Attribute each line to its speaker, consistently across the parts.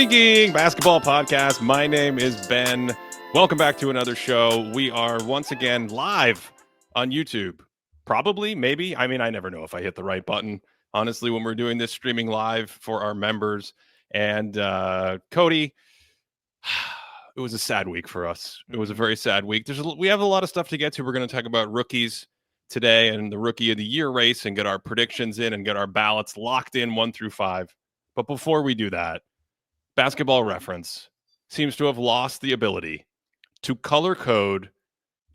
Speaker 1: Thinking Basketball Podcast. My name is Ben. Welcome back to another show. We are once again live on YouTube. Probably, maybe. I mean, I never know if I hit the right button, honestly, when we're doing this streaming live for our members. And Cody, it was a sad week for us. It was a very sad week. We have a lot of stuff to get to. We're going to talk about rookies today and the Rookie of the Year race and get our predictions in and get our ballots locked in 1 through 5. But before we do that, Basketball Reference seems to have lost the ability to color code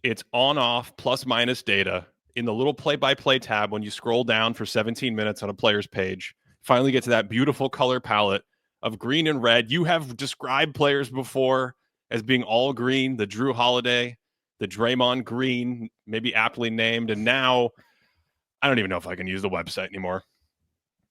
Speaker 1: its on-off plus-minus data in the little play-by-play tab when you scroll down for 17 minutes on a player's page. Finally get to that beautiful color palette of green and red. You have described players before as being all green, the Drew Holiday, the Draymond Green, maybe aptly named, and now I don't even know if I can use the website anymore.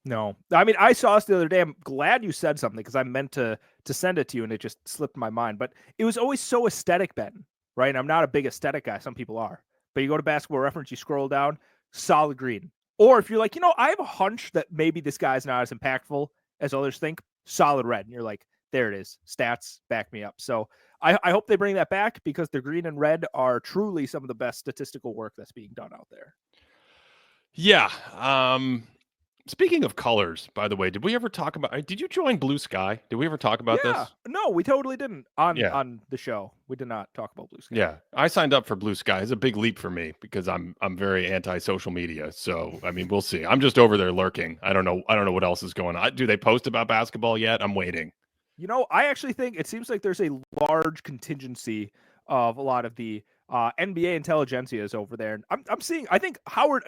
Speaker 2: No, I mean, I saw this the other day. I'm glad you said something because I meant to send it to you and it just slipped my mind. But it was always so aesthetic, Ben, right? And I'm not a big aesthetic guy. Some people are. But you go to Basketball Reference, you scroll down, solid green. Or if you're like, I have a hunch that maybe this guy's not as impactful as others think, solid red. And you're like, there it is. Stats back me up. So I hope they bring that back because the green and red are truly some of the best statistical work that's being done out there.
Speaker 1: Yeah. Speaking of colors, by the way, did we ever talk about? Did you join Blue Sky? Did we ever talk about this?
Speaker 2: No, we totally didn't on the show. We did not talk about Blue Sky.
Speaker 1: Yeah, I signed up for Blue Sky. It's a big leap for me because I'm very anti-social media. So I mean, we'll see. I'm just over there lurking. I don't know what else is going on. Do they post about basketball yet? I'm waiting.
Speaker 2: I actually think it seems like there's a large contingency of a lot of the NBA intelligentsia is over there. And I'm seeing. I think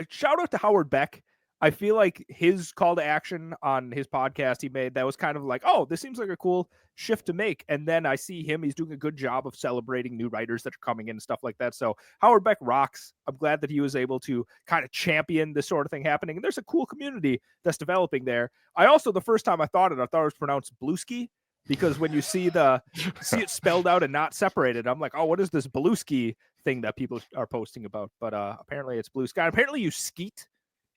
Speaker 2: shout out to Howard Beck. I feel like his call to action on his podcast he made, that was kind of like, oh, this seems like a cool shift to make. And then I see he's doing a good job of celebrating new writers that are coming in and stuff like that. So Howard Beck rocks. I'm glad that he was able to kind of champion this sort of thing happening. And there's a cool community that's developing there. I also, the first time I thought it was pronounced Blueski, because when you see it spelled out and not separated, I'm like, oh, what is this Blueski thing that people are posting about? But apparently it's Blue Sky. Apparently you skeet.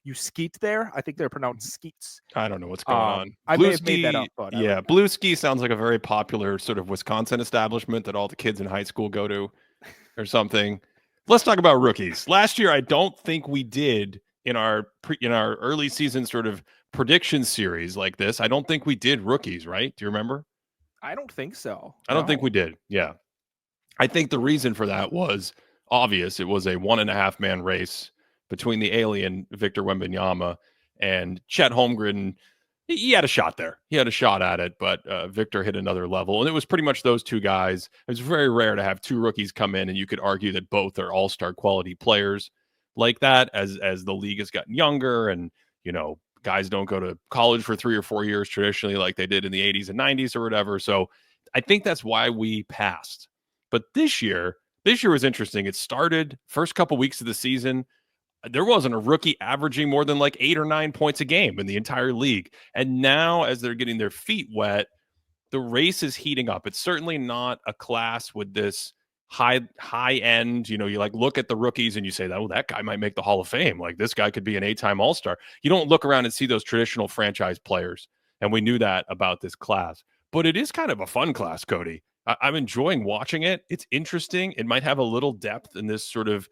Speaker 2: You skeet there. I think they're pronounced skeets.
Speaker 1: I don't know what's going on.
Speaker 2: I may have made that up. But
Speaker 1: yeah, Blue Ski sounds like a very popular sort of Wisconsin establishment that all the kids in high school go to or something. Let's talk about rookies. Last year, I don't think we did in our early season sort of prediction series like this. I don't think we did rookies, right? Do you remember?
Speaker 2: I don't think so.
Speaker 1: I don't think we did. Yeah. I think the reason for that was obvious. It was a 1.5-man race between the alien Victor Wembanyama and Chet Holmgren. He had a shot there. He had a shot at it, but Victor hit another level. And it was pretty much those two guys. It was very rare to have two rookies come in, and you could argue that both are all-star quality players like that as the league has gotten younger and, guys don't go to college for 3 or 4 years traditionally like they did in the 80s and 90s or whatever. So I think that's why we passed. But this year was interesting. It started first couple weeks of the season. There wasn't a rookie averaging more than like 8 or 9 points a game in the entire league. And now as they're getting their feet wet, the race is heating up. It's certainly not a class with this high end, you like look at the rookies and you say, oh, that guy might make the Hall of Fame. Like this guy could be an 8-time All-Star. You don't look around and see those traditional franchise players. And we knew that about this class. But it is kind of a fun class, Cody. I'm enjoying watching it. It's interesting. It might have a little depth in this sort of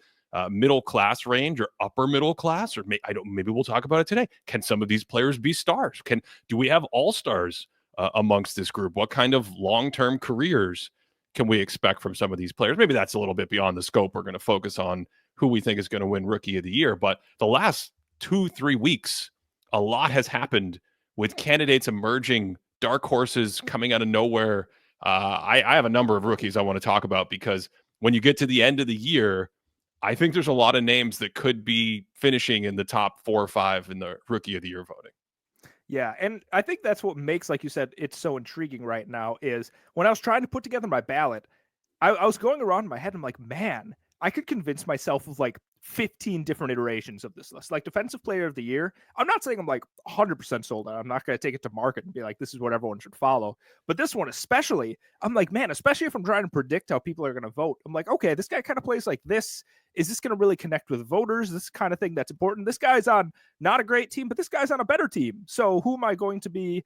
Speaker 1: middle class range or upper middle class, or maybe we'll talk about it today. Can some of these players be stars? Do we have all-stars amongst this group? What kind of long-term careers can we expect from some of these players? Maybe that's a little bit beyond the scope. We're going to focus on who we think is going to win Rookie of the Year. But the last 2-3 weeks, a lot has happened with candidates emerging, dark horses coming out of nowhere. I have a number of rookies I want to talk about because when you get to the end of the year, I think there's a lot of names that could be finishing in the top 4 or 5 in the Rookie of the Year voting.
Speaker 2: Yeah, and I think that's what makes, like you said, it's so intriguing right now is when I was trying to put together my ballot, I was going around in my head, I'm like, man, I could convince myself of like 15 different iterations of this list. Like Defensive Player of the Year, I'm not saying I'm like 100% sold out. I'm not going to take it to market and be like, this is what everyone should follow. But this one especially, I'm like, man, especially if I'm trying to predict how people are going to vote, I'm like, okay, this guy kind of plays like this is this going to really connect with voters? This kind of thing that's important. This guy's on not a great team, but this guy's on a better team. So who am I going to be?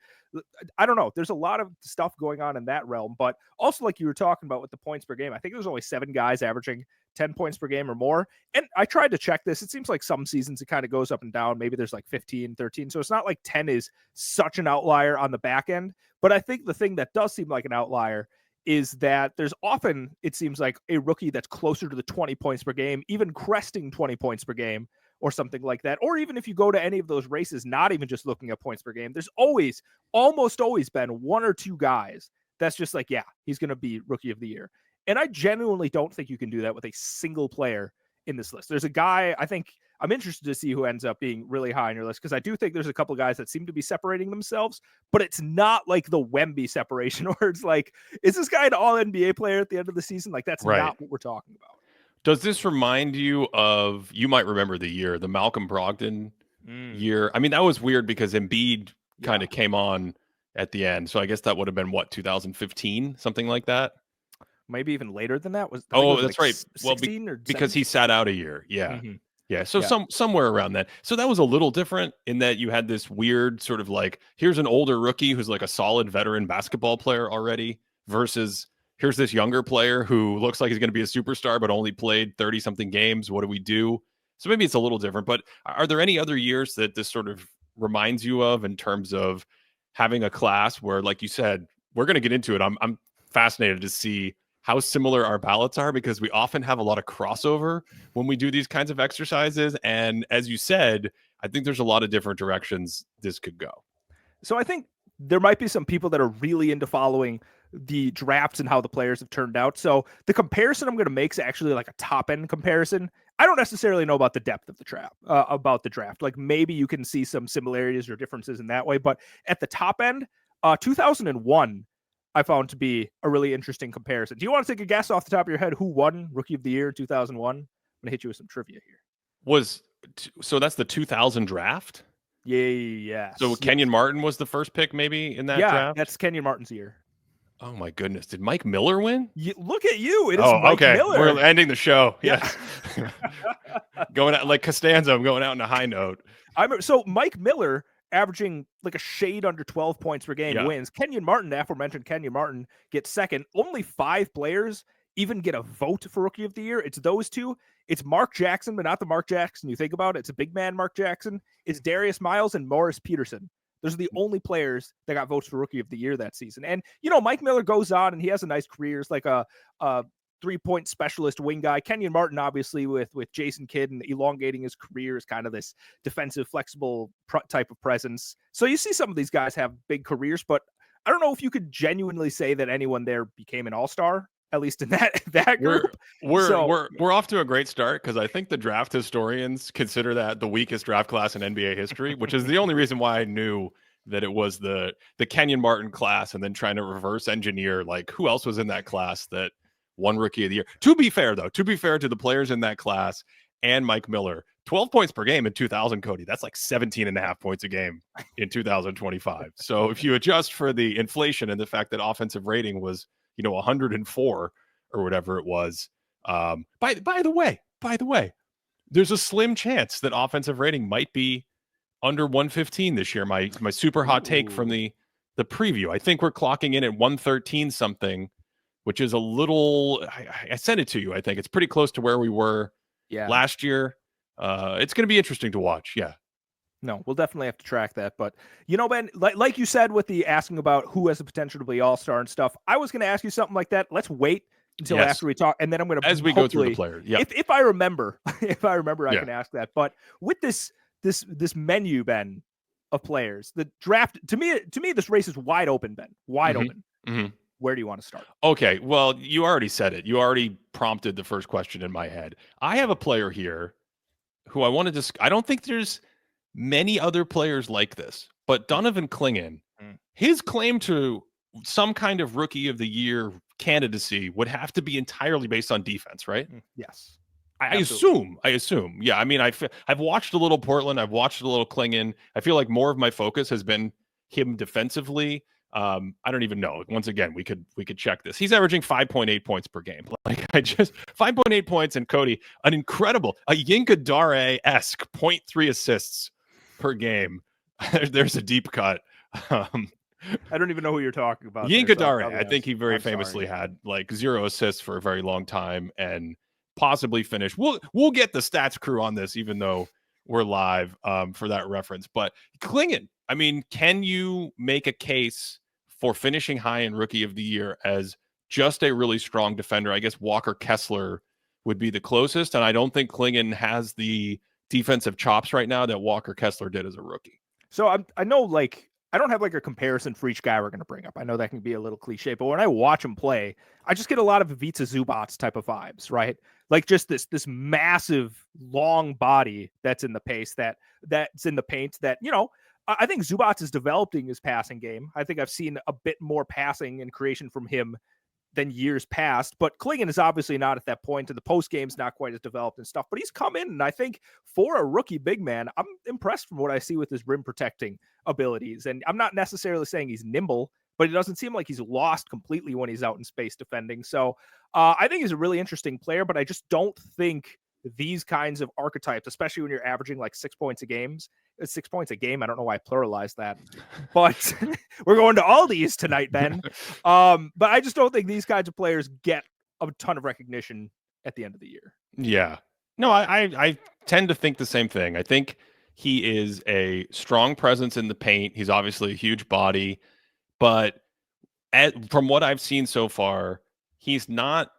Speaker 2: I don't know. There's a lot of stuff going on in that realm, but also like you were talking about with the points per game, I think there's only 7 guys averaging 10 points per game or more. And I tried to check this. It seems like some seasons it kind of goes up and down. Maybe there's like 15, 13. So it's not like 10 is such an outlier on the back end. But I think the thing that does seem like an outlier is that there's often, it seems like, a rookie that's closer to the 20 points per game, even cresting 20 points per game or something like that. Or even if you go to any of those races, not even just looking at points per game, there's almost always been 1 or 2 guys that's just like, yeah, he's going to be rookie of the year. And I genuinely don't think you can do that with a single player in this list. There's a guy, I think I'm interested to see who ends up being really high on your list, because I do think there's a couple guys that seem to be separating themselves, but it's not like the Wemby separation where it's like, is this guy an all NBA player at the end of the season? Like, that's not what we're talking about.
Speaker 1: Does this remind you of, you might remember the year, the Malcolm Brogdon year? I mean, that was weird because Embiid kind of came on at the end. So I guess that would have been, what, 2015, something like that?
Speaker 2: Maybe even later than that.
Speaker 1: That's
Speaker 2: like
Speaker 1: right. Well, because he sat out a year. Yeah. Mm-hmm. Yeah. So somewhere around that. So that was a little different in that you had this weird sort of like, here's an older rookie who's like a solid veteran basketball player already versus here's this younger player who looks like he's going to be a superstar, but only played 30 something games. What do we do? So maybe it's a little different, but are there any other years that this sort of reminds you of in terms of having a class where, like you said, we're going to get into it. I'm fascinated to see how similar our ballots are, because we often have a lot of crossover when we do these kinds of exercises. And as you said, I think there's a lot of different directions this could go.
Speaker 2: So I think there might be some people that are really into following the drafts and how the players have turned out. So the comparison I'm going to make is actually like a top end comparison. I don't necessarily know about the depth of the draft. Like maybe you can see some similarities or differences in that way, but at the top end, 2001, I found to be a really interesting comparison. Do you want to take a guess off the top of your head who won Rookie of the Year in 2001? I'm going to hit you with some trivia here.
Speaker 1: So that's the 2000 draft?
Speaker 2: Yeah.
Speaker 1: So Kenyon Martin was the first pick maybe in that draft?
Speaker 2: Yeah, that's Kenyon Martin's year.
Speaker 1: Oh my goodness. Did Mike Miller win?
Speaker 2: Look at you. It is Mike Miller.
Speaker 1: We're ending the show. Yes. Going out like Costanza, I'm going out on a high note.
Speaker 2: So Mike Miller, averaging like a shade under 12 points per game, wins. Kenyon Martin, the aforementioned Kenyon Martin, gets second. Only 5 players even get a vote for Rookie of the Year. It's those two. It's Mark Jackson, but not the Mark Jackson you think about. It's a big man Mark Jackson. It's Darius Miles and Morris Peterson. Those are the only players that got votes for Rookie of the Year that season. And, Mike Miller goes on and he has a nice career. It's like a 3-point specialist wing guy. Kenyon Martin, obviously, with Jason Kidd and elongating his career is kind of this defensive, flexible type of presence. So you see some of these guys have big careers, but I don't know if you could genuinely say that anyone there became an all-star, at least in that group.
Speaker 1: We're off to a great start, because I think the draft historians consider that the weakest draft class in NBA history, which is the only reason why I knew that it was the Kenyon Martin class, and then trying to reverse engineer like who else was in that class that won Rookie of the Year. To be fair to the players in that class and Mike Miller, 12 points per game in 2000, Cody, that's like 17 and a half points a game in 2025. So if you adjust for the inflation and the fact that offensive rating was 104 or whatever it was. By the way, there's a slim chance that offensive rating might be under 115 this year. My super hot take from the preview. I think we're clocking in at 113 something, which is a little. I sent it to you. I think it's pretty close to where we were last year. It's going to be interesting to watch. Yeah.
Speaker 2: No, we'll definitely have to track that. But, Ben, like you said with the asking about who has the potential to be all-star and stuff, I was going to ask you something like that. Let's wait until after we talk, and then I'm going to,
Speaker 1: as we go through the players. Yeah.
Speaker 2: If I remember, I can ask that. But with this menu, Ben, of players, the draft, to me, this race is wide open, Ben. Wide open. Mm-hmm. Where do you want to start?
Speaker 1: Okay, well, you already said it. You already prompted the first question in my head. I have a player here who I want to I don't think there's many other players like this, but Donovan Clingan, his claim to some kind of Rookie of the Year candidacy would have to be entirely based on defense, right?
Speaker 2: Yes.
Speaker 1: I assume. Yeah, I mean, I've watched a little Portland. I've watched a little Clingan. I feel like more of my focus has been him defensively. I don't even know. Once again, we could check this. He's averaging 5.8 points per game. Like 5.8 points, and Cody, an incredible, a Yinka Dare-esque 0.3 assists per game. There's a deep cut.
Speaker 2: I don't even know who you're talking about.
Speaker 1: Yinka Dare, I think he very famously had like 0 assists for a very long time and possibly finished. We'll get the stats crew on this, even though we're live for that reference. But Clingan, I mean, can you make a case for finishing high in Rookie of the Year as just a really strong defender? I guess Walker Kessler would be the closest, and I don't think Clingan has the defensive chops right now that Walker Kessler did as a rookie.
Speaker 2: So I know, like, I don't have like a comparison for each guy we're going to bring up. I know that can be a little cliche, but when I watch him play, I just get a lot of Ivica Zubats type of vibes, right? Like just this massive long body that's in the pace, that's in the paint, that, you know, I think Zubats is developing his passing game. I think I've seen a bit more passing and creation from him than years past, but Clingan is obviously not at that point, and the post game's not quite as developed and stuff, but he's come in, and I think for a rookie big man, I'm impressed from what I see with his rim protecting abilities. And I'm not necessarily saying he's nimble, but it doesn't seem like he's lost completely when he's out in space defending. So I think he's a really interesting player, but I just don't think these kinds of archetypes, especially when you're averaging like 6 points a game. I don't know why I pluralized that, but we're going to Aldi's tonight, Ben. But I just don't think these kinds of players get a ton of recognition at the end of the year.
Speaker 1: Yeah. No, I tend to think the same thing. I think he is a strong presence in the paint. He's obviously a huge body, but from what I've seen so far, he's not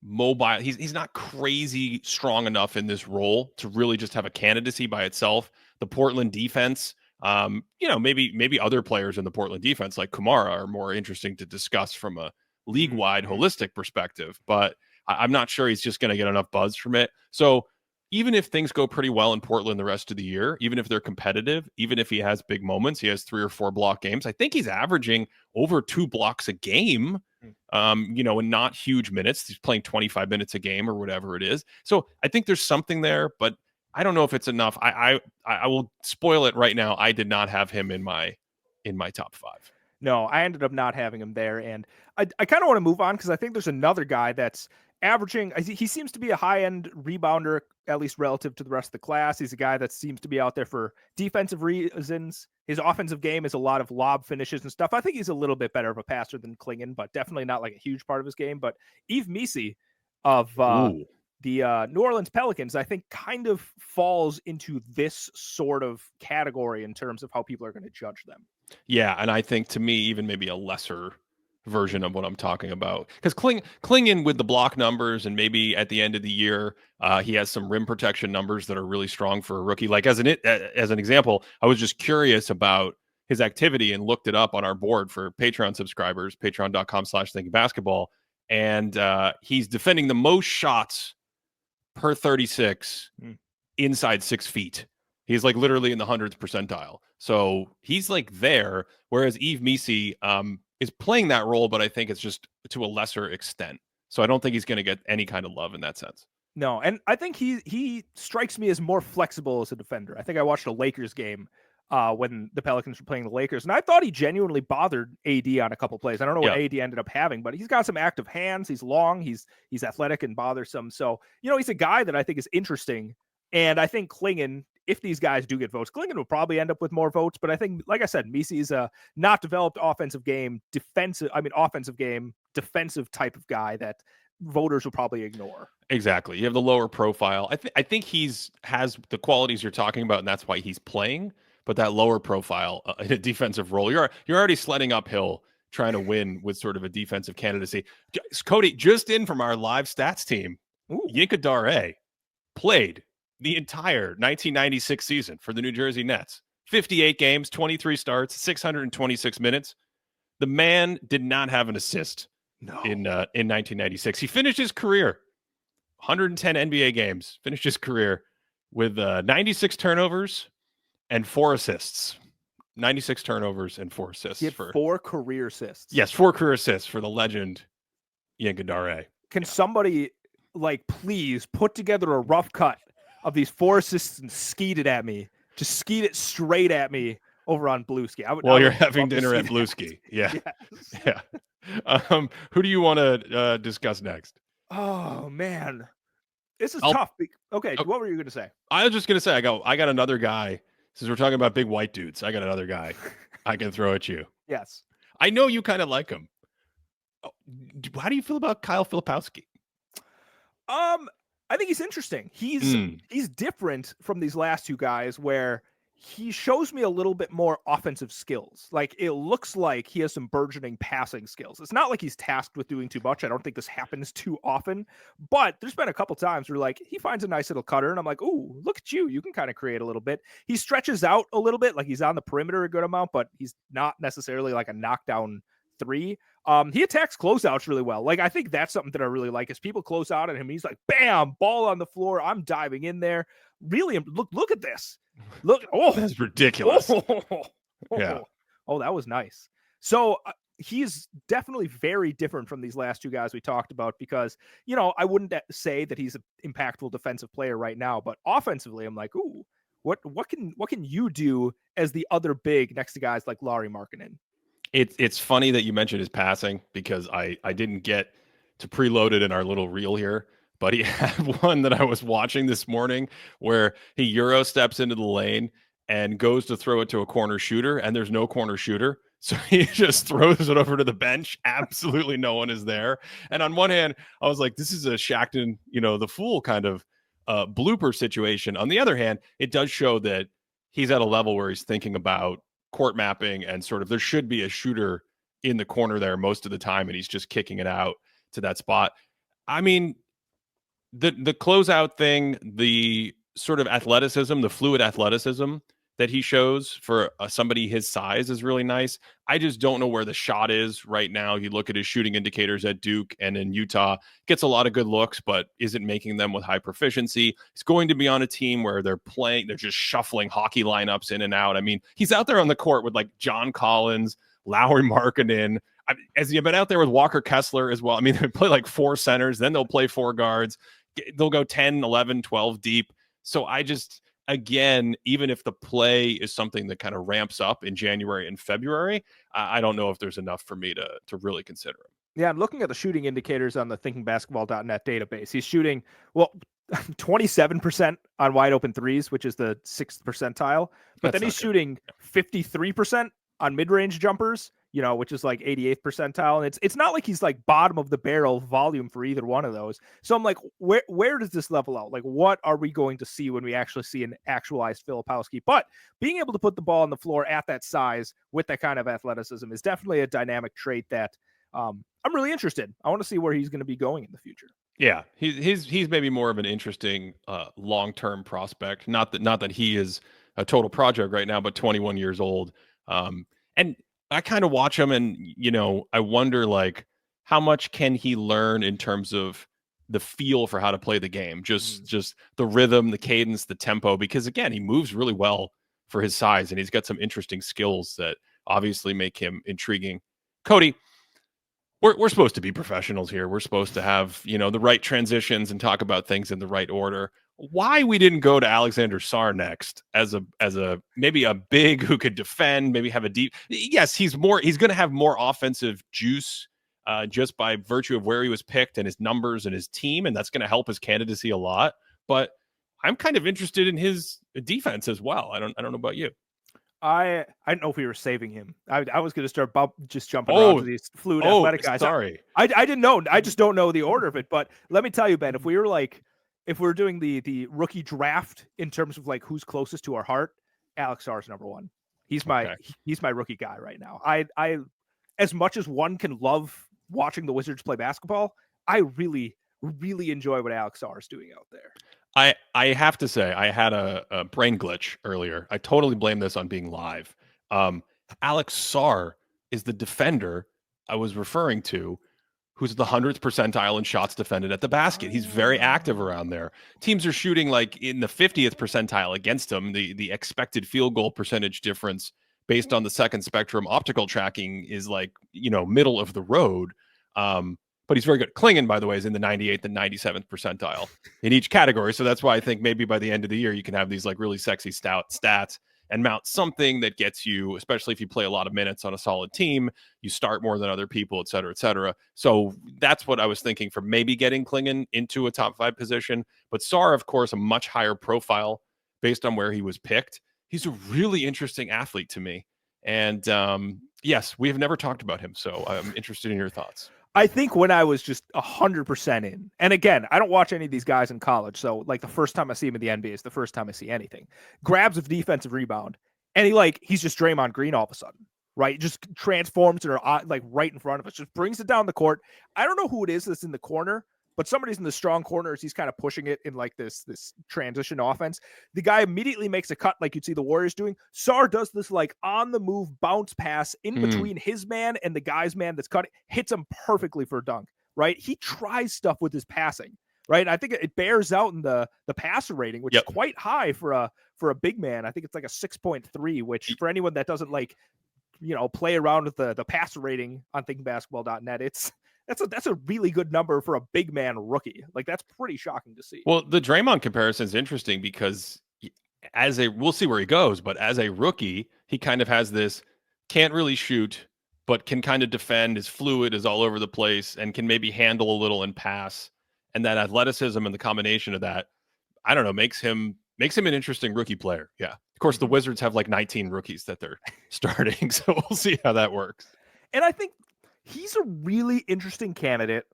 Speaker 1: mobile. He's not crazy strong enough in this role to really just have a candidacy by itself. The Portland defense, maybe other players in the Portland defense like Kumara are more interesting to discuss from a league-wide holistic perspective, but I'm not sure he's just going to get enough buzz from it. So even if things go pretty well in Portland the rest of the year, even if they're competitive, even if he has big moments, he has 3 or 4 block games, I think he's averaging over 2 blocks a game, in not huge minutes. He's playing 25 minutes a game or whatever it is. So I think there's something there, but I don't know if it's enough. I will spoil it right now. I did not have him in my top 5.
Speaker 2: No, I ended up not having him there. And I kind of want to move on because I think there's another guy that's averaging, he seems to be a high-end rebounder, at least relative to the rest of the class. He's a guy that seems to be out there for defensive reasons. His offensive game is a lot of lob finishes and stuff. I think he's a little bit better of a passer than Clingan, but definitely not like a huge part of his game. But Edey Missi of the New Orleans Pelicans, I think kind of falls into this sort of category in terms of how people are going to judge them.
Speaker 1: Yeah, and I think to me, even maybe a lesser version of what I'm talking about. Because Clingan with the block numbers, and maybe at the end of the year, he has some rim protection numbers that are really strong for a rookie. Like as an example, I was just curious about his activity and looked it up on our board for Patreon subscribers, patreon.com/thinkingbasketball. And he's defending the most shots per 36 inside 6 feet. He's like literally in the 100th percentile. So he's like there, whereas Edey Missi is playing that role, but I think it's just to a lesser extent. So I don't think he's going to get any kind of love in that sense.
Speaker 2: No, and I think he strikes me as more flexible as a defender. I think I watched a Lakers game when the Pelicans were playing the Lakers, and I thought he genuinely bothered AD on a couple plays. I don't know what AD ended up having, but he's got some active hands. He's long. He's athletic and bothersome. So, he's a guy that I think is interesting. And I think Clingan, if these guys do get votes, Clingan will probably end up with more votes. But I think, like I said, Missi is a not developed offensive game defensive type of guy that voters will probably ignore.
Speaker 1: Exactly. You have the lower profile. I think has the qualities you're talking about, and that's why he's playing. But that lower profile in a defensive role, you're already sledding uphill trying to win with sort of a defensive candidacy. Cody, just in from our live stats team, Yinka Dare played the entire 1996 season for the New Jersey Nets. 58 games, 23 starts, 626 minutes. The man did not have an assist in 1996. He finished his career 110 NBA games. Finished his career with 96 turnovers and 4 assists. 96 turnovers and 4 assists.
Speaker 2: He had 4 career assists.
Speaker 1: Yes, 4 career assists for the legend Yinka Dare.
Speaker 2: Can somebody please put together a rough cut of these 4 assists and skeet it at me? Just skeet it straight at me over on Blueski.
Speaker 1: While you're
Speaker 2: would
Speaker 1: having
Speaker 2: love to
Speaker 1: dinner
Speaker 2: see
Speaker 1: at
Speaker 2: that.
Speaker 1: Blueski. Yeah.
Speaker 2: Yes.
Speaker 1: Yeah. Who do you want to discuss next?
Speaker 2: Oh man, this is
Speaker 1: I'll
Speaker 2: tough. Okay,
Speaker 1: oh,
Speaker 2: what were you going to say?
Speaker 1: I was just gonna say I got another guy. Since we're talking about big white dudes, I got another guy I can throw at you.
Speaker 2: Yes.
Speaker 1: I know you kind of like him. Oh, how do you feel about Kyle Filipowski?
Speaker 2: I think he's interesting.
Speaker 1: Mm.
Speaker 2: He's different from these last two guys where he shows me a little bit more offensive skills. Like it looks like he has some burgeoning passing skills. It's not like he's tasked with doing too much. I don't think this happens too often, but there's been a couple times where like he finds a nice little cutter and I'm like, "Ooh, look at you. You can kind of create a little bit." He stretches out a little bit, like he's on the perimeter a good amount, but he's not necessarily like a knockdown three. He attacks closeouts really well. Like I think that's something that I really like is people close out on him. He's like, bam, ball on the floor. I'm diving in there. Really, look at this. Look, oh,
Speaker 1: That's ridiculous.
Speaker 2: Yeah. Oh, that was nice. So he's definitely very different from these last two guys we talked about because, you know, I wouldn't say that he's an impactful defensive player right now, but offensively, I'm like, ooh, what can you do as the other big next to guys like Lauri Markkanen?
Speaker 1: It's funny that you mentioned his passing because I didn't get to preload it in our little reel here, but he had one that I was watching this morning where he Euro steps into the lane and goes to throw it to a corner shooter, and there's no corner shooter. So he just throws it over to the bench. Absolutely no one is there. And on one hand, I was like, this is a Shackton, the fool kind of blooper situation. On the other hand, it does show that he's at a level where he's thinking about court mapping and sort of there should be a shooter in the corner there most of the time, and he's just kicking it out to that spot. I mean, the closeout thing, the sort of athleticism, the fluid athleticism that he shows for somebody his size is really nice. I just don't know where the shot is right now. You look at his shooting indicators at Duke and in Utah, gets a lot of good looks, but isn't making them with high proficiency. He's going to be on a team where they're just shuffling hockey lineups in and out. I mean, he's out there on the court with like John Collins, Lauri Markkanen. Has he been out there with Walker Kessler as well? I mean, they play like four centers, then they'll play four guards. They'll go 10, 11, 12 deep. So again, even if the play is something that kind of ramps up in January and February, I don't know if there's enough for me to really consider him.
Speaker 2: Yeah, I'm looking at the shooting indicators on the thinkingbasketball.net database. He's shooting, 27% on wide open threes, which is the 6th percentile. But then he's shooting 53% on mid-range jumpers, which is like 88th percentile. And it's not like he's like bottom of the barrel volume for either one of those. So I'm like, where does this level out? Like, what are we going to see when we actually see an actualized Filipowski? But being able to put the ball on the floor at that size with that kind of athleticism is definitely a dynamic trait that I'm really interested. I want to see where he's going to be going in the future.
Speaker 1: Yeah, he's maybe more of an interesting long-term prospect. Not that he is a total project right now, but 21 years old. And I kind of watch him and, I wonder like how much can he learn in terms of the feel for how to play the game, just the rhythm, the cadence, the tempo, because again, he moves really well for his size and he's got some interesting skills that obviously make him intriguing. Cody, we're supposed to be professionals here. We're supposed to have, the right transitions and talk about things in the right order. Why we didn't go to Alexander Sarr next as a maybe a big who could defend, maybe have a deep. Yes, he's going to have more offensive juice just by virtue of where he was picked and his numbers and his team, and that's going to help his candidacy a lot. But I'm kind of interested in his defense as well. I don't know about you.
Speaker 2: I don't know if we were saving him. I was going to start just jumping around to these fluid athletic guys.
Speaker 1: Sorry.
Speaker 2: I didn't know. I just don't know the order of it. But let me tell you, Ben, if we're doing the rookie draft in terms of like who's closest to our heart, Alex Sarr is number one. He's my rookie guy right now. I as much as one can love watching the Wizards play basketball, I really, really enjoy what Alex Sarr is doing out there.
Speaker 1: I have to say, I had a brain glitch earlier. I totally blame this on being live. Alex Sarr is the defender I was referring to, who's the 100th percentile in shots defended at the basket. He's very active around there. Teams are shooting like in the 50th percentile against him. The expected field goal percentage difference based on the second spectrum optical tracking is like, middle of the road. But he's very good. Clingan, by the way, is in the 98th and 97th percentile in each category. So that's why I think maybe by the end of the year, you can have these like really sexy stats and mount something that gets you, especially if you play a lot of minutes on a solid team, you start more than other people, et cetera, et cetera. So that's what I was thinking for maybe getting Clingan into a top 5 position. But Sarr, of course, a much higher profile based on where he was picked. He's a really interesting athlete to me. And yes, we have never talked about him. So I'm interested in your thoughts.
Speaker 2: I think when I was just 100% in, and again, I don't watch any of these guys in college. So like the first time I see him in the NBA is the first time I see anything. Grabs a defensive rebound, and he's just Draymond Green all of a sudden, right? Just transforms it like right in front of us, just brings it down the court. I don't know who it is that's in the corner, but somebody's in the strong corner as he's kind of pushing it in like this transition offense. The guy immediately makes a cut like you'd see the Warriors doing. Sarr does this like on the move bounce pass in between his man and the guy's man that's cutting, hits him perfectly for a dunk, right? He tries stuff with his passing, right? And I think it bears out in the passer rating, which is quite high for a big man. I think it's like a 6.3, which for anyone that doesn't play around with the passer rating on thinkingbasketball.net, that's a really good number for a big man rookie. Like, that's pretty shocking to see.
Speaker 1: Well, the Draymond comparison is interesting because we'll see where he goes, but as a rookie, he kind of has this can't really shoot, but can kind of defend, is fluid, is all over the place, and can maybe handle a little and pass. And that athleticism and the combination of that, I don't know, makes him an interesting rookie player. Yeah. Of course, the Wizards have like 19 rookies that they're starting, so we'll see how that works.
Speaker 2: And I think he's a really interesting candidate.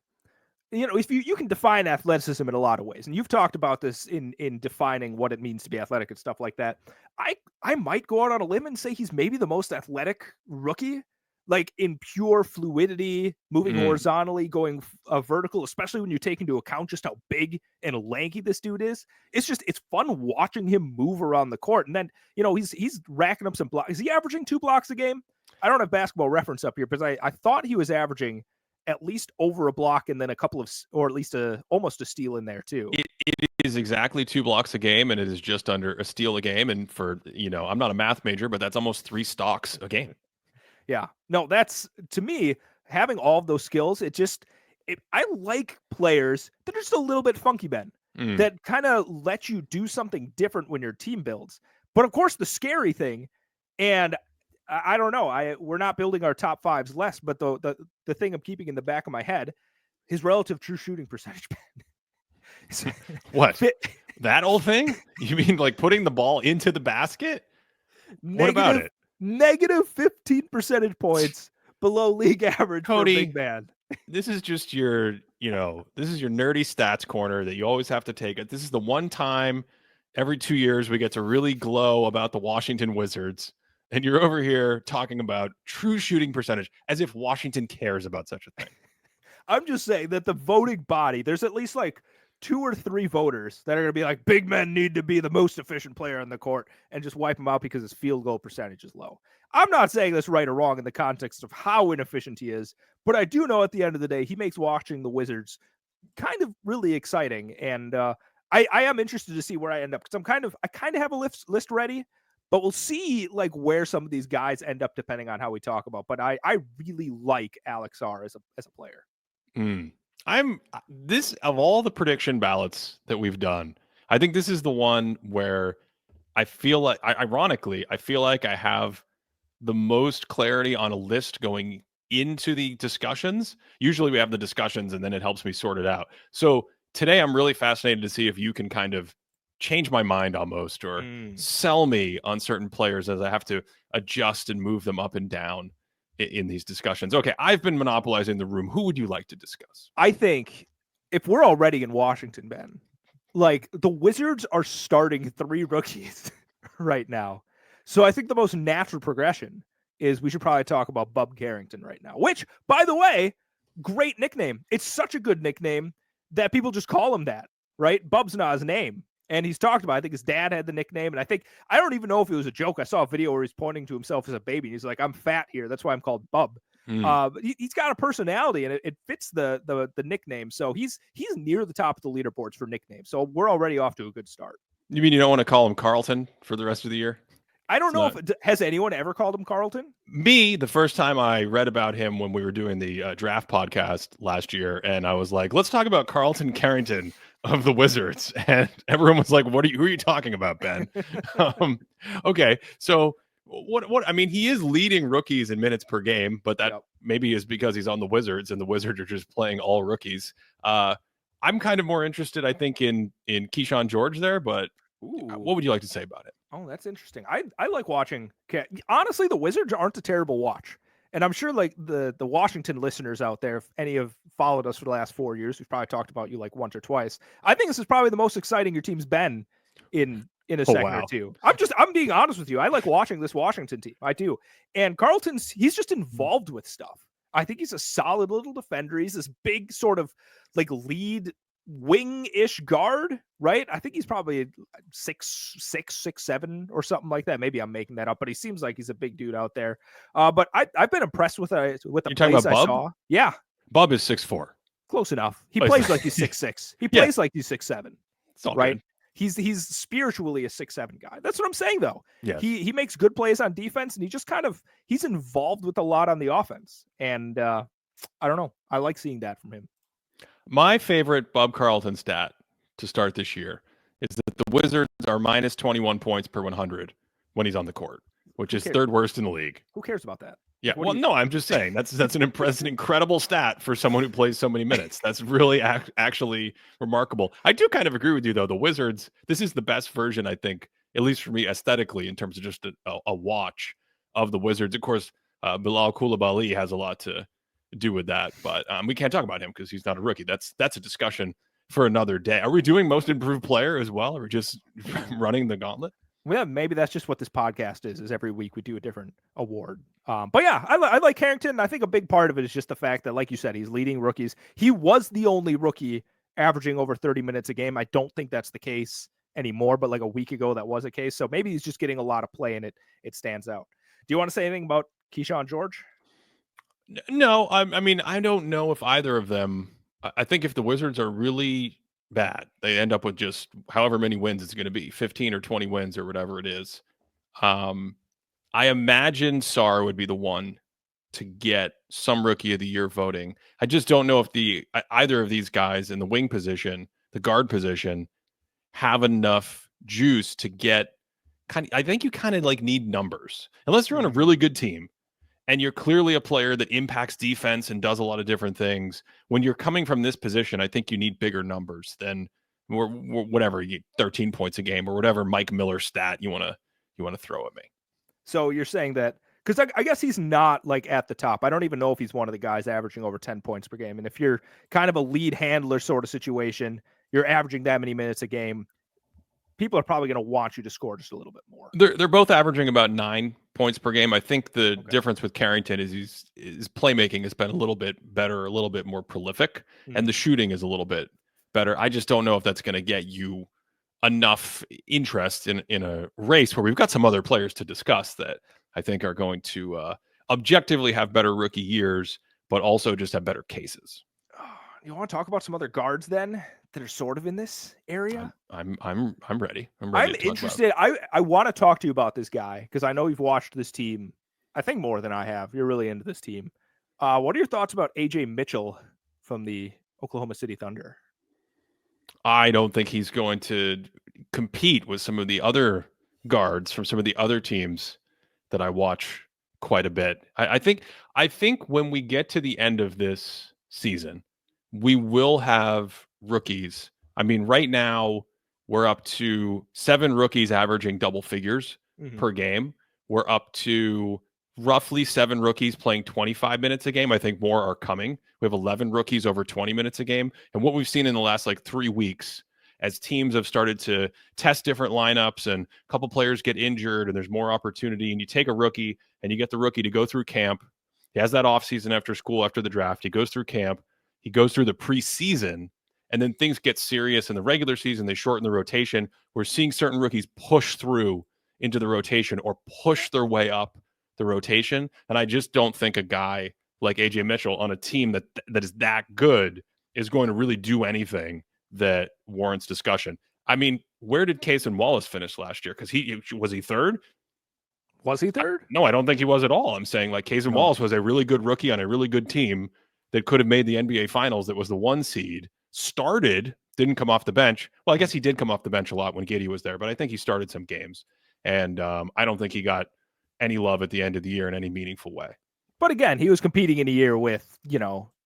Speaker 2: If you can define athleticism in a lot of ways, and you've talked about this in defining what it means to be athletic and stuff like that. I might go out on a limb and say he's maybe the most athletic rookie, like in pure fluidity, moving horizontally, going vertical, especially when you take into account just how big and lanky this dude is. It's fun watching him move around the court. And then, he's racking up some blocks. Is he averaging 2 blocks a game? I don't have Basketball Reference up here because I thought he was averaging at least over a block and then a couple of, or at least almost a steal in there too.
Speaker 1: It is exactly 2 blocks a game, and it is just under a steal a game. And for, I'm not a math major, but that's almost 3 stocks a game.
Speaker 2: Yeah, no, that's, to me, having all of those skills, I like players that are just a little bit funky, Ben, that kind of let you do something different when your team builds. But of course, the scary thing, and I don't know, we're not building our top 5s less, but the thing I'm keeping in the back of my head, his relative true shooting percentage, Ben.
Speaker 1: What? That old thing? You mean like putting the ball into the basket? What about it?
Speaker 2: Negative 15 percentage points below league average,
Speaker 1: Cody,
Speaker 2: for a big man.
Speaker 1: This is just your nerdy stats corner that you always have to take. This is the one time every 2 years we get to really glow about the Washington Wizards. And you're over here talking about true shooting percentage as if Washington cares about such a thing.
Speaker 2: I'm just saying that the voting body, there's at least like 2 or 3 voters that are going to be like, big men need to be the most efficient player on the court, and just wipe him out because his field goal percentage is low. I'm not saying this right or wrong in the context of how inefficient he is, but I do know at the end of the day, he makes watching the Wizards kind of really exciting. And I am interested to see where I end up, because I kind of have a list ready. But we'll see like where some of these guys end up depending on how we talk about. But I really like Alex Sarr as a player.
Speaker 1: This, of all the prediction ballots that we've done, I think this is the one where I feel like, ironically, I feel like I have the most clarity on a list going into the discussions. Usually we have the discussions and then it helps me sort it out. So today I'm really fascinated to see if you can kind of change my mind almost, or sell me on certain players as I have to adjust and move them up and down in these discussions. Okay, I've been monopolizing the room. Who would you like to discuss?
Speaker 2: I think if we're already in Washington, Ben, like the Wizards are starting 3 rookies right now. So I think the most natural progression is we should probably talk about Bub Carrington right now, which, by the way, great nickname. It's such a good nickname that people just call him that, right? Bub's not his name. And he's talked about, I think his dad had the nickname. And I don't even know if it was a joke. I saw a video where he's pointing to himself as a baby. And he's like, I'm fat here. That's why I'm called Bub. But he's got a personality, and it fits the nickname. So he's near the top of the leaderboards for nicknames. So we're already off to a good start.
Speaker 1: You mean you don't want to call him Carlton for the rest of the year?
Speaker 2: I don't know has anyone ever called him Carlton?
Speaker 1: Me, the first time I read about him when we were doing the draft podcast last year, and I was like, let's talk about Carlton Carrington of the Wizards, and everyone was like, who are you talking about, Ben?" Okay, so what I mean, he is leading rookies in minutes per game, but that maybe is because he's on the Wizards and the Wizards are just playing all rookies. I'm kind of more interested, I think, in Keyshawn George there, but what would you like to say about it?
Speaker 2: Oh, that's interesting. I like watching. Honestly, the Wizards aren't a terrible watch. And I'm sure like the Washington listeners out there, if any have followed us for the last 4 years, we've probably talked about you like once or twice. I think this is probably the most exciting your team's been in a second or two. I'm being honest with you. I like watching this Washington team. I do. And he's just involved with stuff. I think he's a solid little defender. He's this big sort of like lead wing-ish guard, right? I think he's probably 6'6", 6'7", or something like that. Maybe I'm making that up, but he seems like he's a big dude out there. But I've been impressed with the plays I saw. Yeah,
Speaker 1: Bub is 6'4".
Speaker 2: Close enough. He plays like he's 6'6". He plays like he's 6'7". Right? Good. He's spiritually a 6'7" guy. That's what I'm saying, though.
Speaker 1: Yes.
Speaker 2: He makes good plays on defense, and he just he's involved with a lot on the offense. And I don't know. I like seeing that from him.
Speaker 1: My favorite Bob Carlton stat to start this year is that the Wizards are minus 21 points per 100 when he's on the court, which is third worst in the league.
Speaker 2: Who cares about that?
Speaker 1: Yeah, no, I'm just saying that's an incredible stat for someone who plays so many minutes. That's really actually remarkable. I do kind of agree with you, though. The Wizards, this is the best version, I think, at least for me aesthetically, in terms of just a watch of the Wizards. Of course, Bilal Coulibaly has a lot to do with that, but we can't talk about him because he's not a rookie. That's a discussion for another day. Are we doing most improved player as well, or just running the gauntlet?
Speaker 2: Yeah, maybe that's just what this podcast is every week we do a different award. But yeah, I like Harrington. I think a big part of it is just the fact that, like you said, he's leading rookies. He was the only rookie averaging over 30 minutes a game. I don't think that's the case anymore, but like a week ago that was a case. So maybe he's just getting a lot of play and it stands out. Do you want to say anything about Keyshawn George?
Speaker 1: No, I mean, I don't know if either of them. I think if the Wizards are really bad, they end up with just however many wins it's going to be, 15 or 20 wins or whatever it is. I imagine Sarr would be the one to get some Rookie of the Year voting. I just don't know if either of these guys in the wing position, the guard position, have enough juice to get I think you kind of like need numbers. Unless you're on a really good team and you're clearly a player that impacts defense and does a lot of different things. When you're coming from this position, I think you need bigger numbers than whatever, 13 points a game or whatever Mike Miller stat you want to throw at me.
Speaker 2: So you're saying that, because I guess he's not like at the top. I don't even know if he's one of the guys averaging over 10 points per game. And if you're kind of a lead handler sort of situation, you're averaging that many minutes a game, people are probably going to want you to score just a little bit more.
Speaker 1: They're both averaging about 9 points per game. I think the difference with Carrington is his playmaking has been a little bit better, a little bit more prolific, and the shooting is a little bit better. I just don't know if that's going to get you enough interest in a race where we've got some other players to discuss that I think are going to objectively have better rookie years, but also just have better cases.
Speaker 2: You want to talk about some other guards then that are sort of in this area?
Speaker 1: I'm ready.
Speaker 2: I'm interested. I want to talk to you about this guy because I know you've watched this team, I think more than I have. You're really into this team. What are your thoughts about AJ Mitchell from the Oklahoma City Thunder?
Speaker 1: I don't think he's going to compete with some of the other guards from some of the other teams that I watch quite a bit. I think when we get to the end of this season, we will have rookies. I mean, right now we're up to 7 rookies averaging double figures per game. We're up to roughly 7 rookies playing 25 minutes a game. I think more are coming. We have 11 rookies over 20 minutes a game. And what we've seen in the last 3 weeks, as teams have started to test different lineups and a couple players get injured and there's more opportunity, and you take a rookie and you get the rookie to go through camp. He has that offseason after school, after the draft. He goes through camp. He goes through the preseason, and then things get serious in the regular season. They shorten the rotation. We're seeing certain rookies push through into the rotation or push their way up the rotation. And I just don't think a guy like AJ Mitchell on a team that is that good is going to really do anything that warrants discussion. I mean, where did Cason Wallace finish last year? Because was he third?
Speaker 2: Was he third?
Speaker 1: No, I don't think he was at all. I'm saying Cason Wallace was a really good rookie on a really good team that could have made the NBA Finals. That was the 1 seed. Started didn't come off the bench. Well, I guess he did come off the bench a lot when Giddey was there, but I think he started some games. And I don't think he got any love at the end of the year in any meaningful way.
Speaker 2: But again, he was competing in a year with,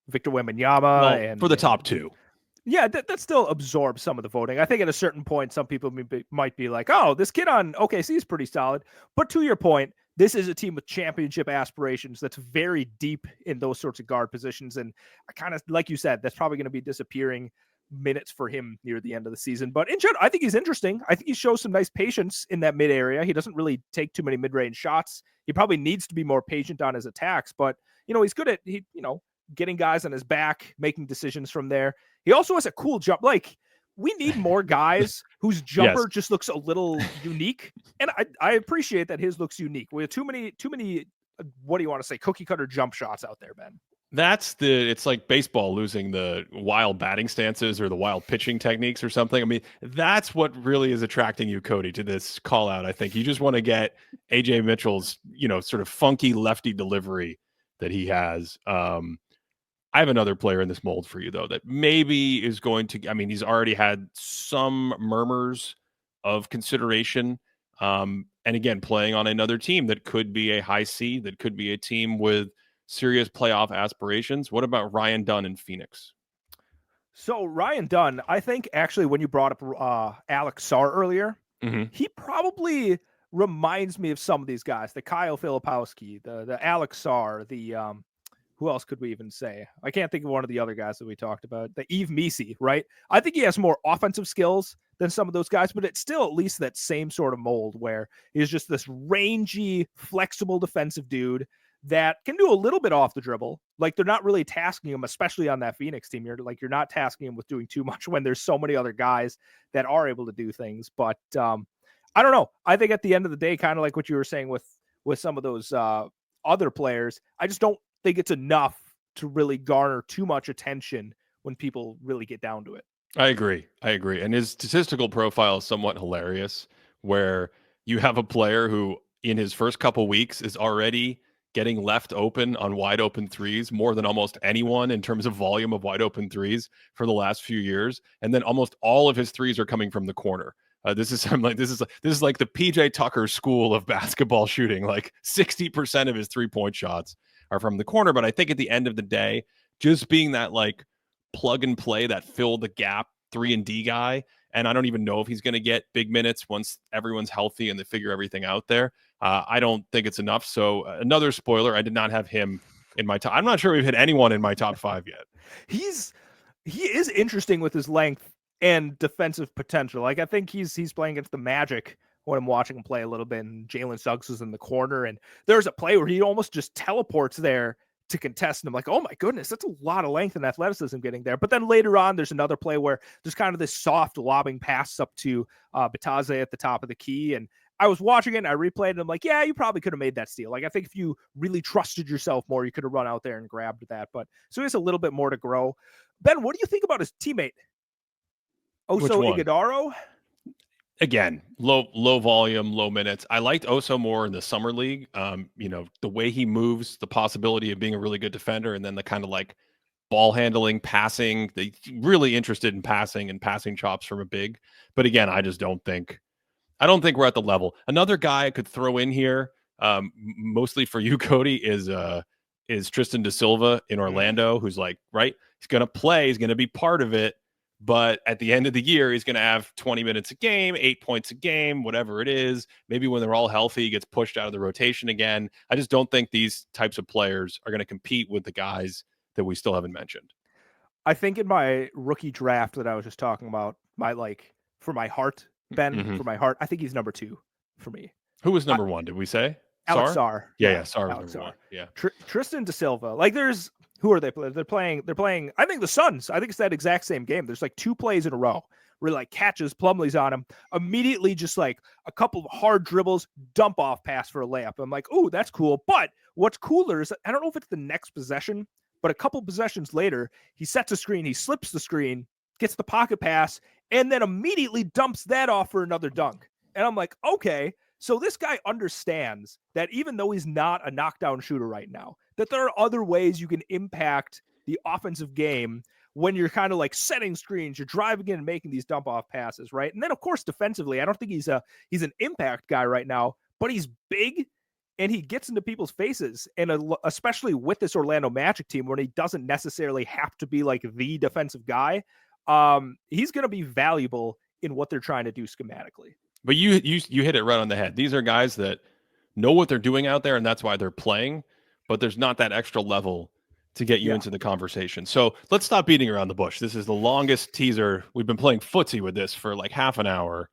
Speaker 2: Victor Wembanyama and
Speaker 1: for the top two.
Speaker 2: Yeah, that still absorbs some of the voting. I think at a certain point, some people might be like, oh, this kid on OKC is pretty solid. But to your point, this is a team with championship aspirations that's very deep in those sorts of guard positions. And I kind of, like you said, that's probably going to be disappearing minutes for him near the end of the season. But in general, I think he's interesting. I think he shows some nice patience in that mid area. He doesn't really take too many mid-range shots. He probably needs to be more patient on his attacks, but he's good at getting guys on his back, making decisions from there. He also has a cool jump. Like, we need more guys whose jumper just looks a little unique. And I appreciate that his looks unique. We have too many, what do you want to say, cookie cutter jump shots out there, Ben.
Speaker 1: It's like baseball losing the wild batting stances or the wild pitching techniques or something. I mean, that's what really is attracting you, Cody, to this call out. I think you just want to get AJ Mitchell's, sort of funky lefty delivery that he has. I have another player in this mold for you, though, that maybe is going to, he's already had some murmurs of consideration. And again, playing on another team that could be a high seed, that could be a team with serious playoff aspirations. What about Ryan Dunn in Phoenix?
Speaker 2: So Ryan Dunn, I think actually when you brought up Alex Sarr earlier, he probably reminds me of some of these guys, the Kyle Filipowski, the Alex Sarr, the who else could we even say? I can't think of one of the other guys that we talked about. The Edey Missi, right? I think he has more offensive skills than some of those guys, but it's still at least that same sort of mold where he's just this rangy, flexible defensive dude that can do a little bit off the dribble. Like, they're not really tasking him, especially on that Phoenix team. You're not tasking him with doing too much when there's so many other guys that are able to do things. But I don't know. I think at the end of the day, kind of like what you were saying with some of those other players, I just don't think it's enough to really garner too much attention when people really get down to it.
Speaker 1: I agree. And his statistical profile is somewhat hilarious, where you have a player who in his first couple weeks is already getting left open on wide open threes more than almost anyone in terms of volume of wide open threes for the last few years. And then almost all of his threes are coming from the corner. This is like the PJ Tucker school of basketball shooting. Like 60% of his 3-point shots are from the corner. But I think at the end of the day, just being that like plug and play, that fill the gap 3-and-D guy. And I don't even know if he's going to get big minutes once everyone's healthy and they figure everything out there. I don't think it's enough. So another spoiler, I did not have him in my top. I'm not sure we've hit anyone in my top 5 yet.
Speaker 2: He is interesting with his length and defensive potential. Like, I think he's playing against the Magic when I'm watching him play a little bit, and Jalen Suggs is in the corner, and there's a play where he almost just teleports there to contest, and I'm like, oh my goodness, that's a lot of length and athleticism getting there. But then later on, there's another play where there's kind of this soft lobbing pass up to Bataze at the top of the key, and I was watching it and I replayed it, and I'm like, yeah, you probably could have made that steal. Like, I think if you really trusted yourself more, you could have run out there and grabbed that. But so he has a little bit more to grow. Ben, what do you think about his teammate? Oso Ighodaro?
Speaker 1: Again, low volume, low minutes. I liked Oso more in the summer league. The way he moves, the possibility of being a really good defender, and then the kind of like ball handling, passing. They really interested in passing and passing chops from a big. But again, I don't think we're at the level. Another guy I could throw in here, mostly for you, Cody, is Tristan da Silva in Orlando, who's like, right, he's going to play, he's going to be part of it. But at the end of the year, he's going to have 20 minutes a game, 8 points a game, whatever it is. Maybe when they're all healthy, he gets pushed out of the rotation again. I just don't think these types of players are going to compete with the guys that we still haven't mentioned.
Speaker 2: I think in my rookie draft that I was just talking about, for my heart, Ben, for my heart, I think he's number 2 for me.
Speaker 1: Who was number 1? Did we say?
Speaker 2: Alex Sarr.
Speaker 1: Yeah, Sarr was number 1. Yeah.
Speaker 2: Tristan da Silva. Like, who are they playing? They're playing, I think the Suns. I think it's that exact same game. There's like 2 plays in a row where like catches Plumlee's on him, immediately just like a couple of hard dribbles, dump off pass for a layup. I'm like, oh, that's cool. But what's cooler is, I don't know if it's the next possession, but a couple possessions later, he sets a screen, he slips the screen, gets the pocket pass, and then immediately dumps that off for another dunk. And I'm like, okay, so this guy understands that even though he's not a knockdown shooter right now, that there are other ways you can impact the offensive game when you're kind of like setting screens, you're driving in and making these dump off passes, right? And then of course defensively, I don't think he's an impact guy right now, but he's big and he gets into people's faces. And especially with this Orlando Magic team, when he doesn't necessarily have to be like the defensive guy, he's going to be valuable in what they're trying to do schematically.
Speaker 1: But you hit it right on the head. These are guys that know what they're doing out there, and that's why they're playing. But there's not that extra level to get you into the conversation. So let's stop beating around the bush. This is the longest teaser. We've been playing footsie with this for like half an hour.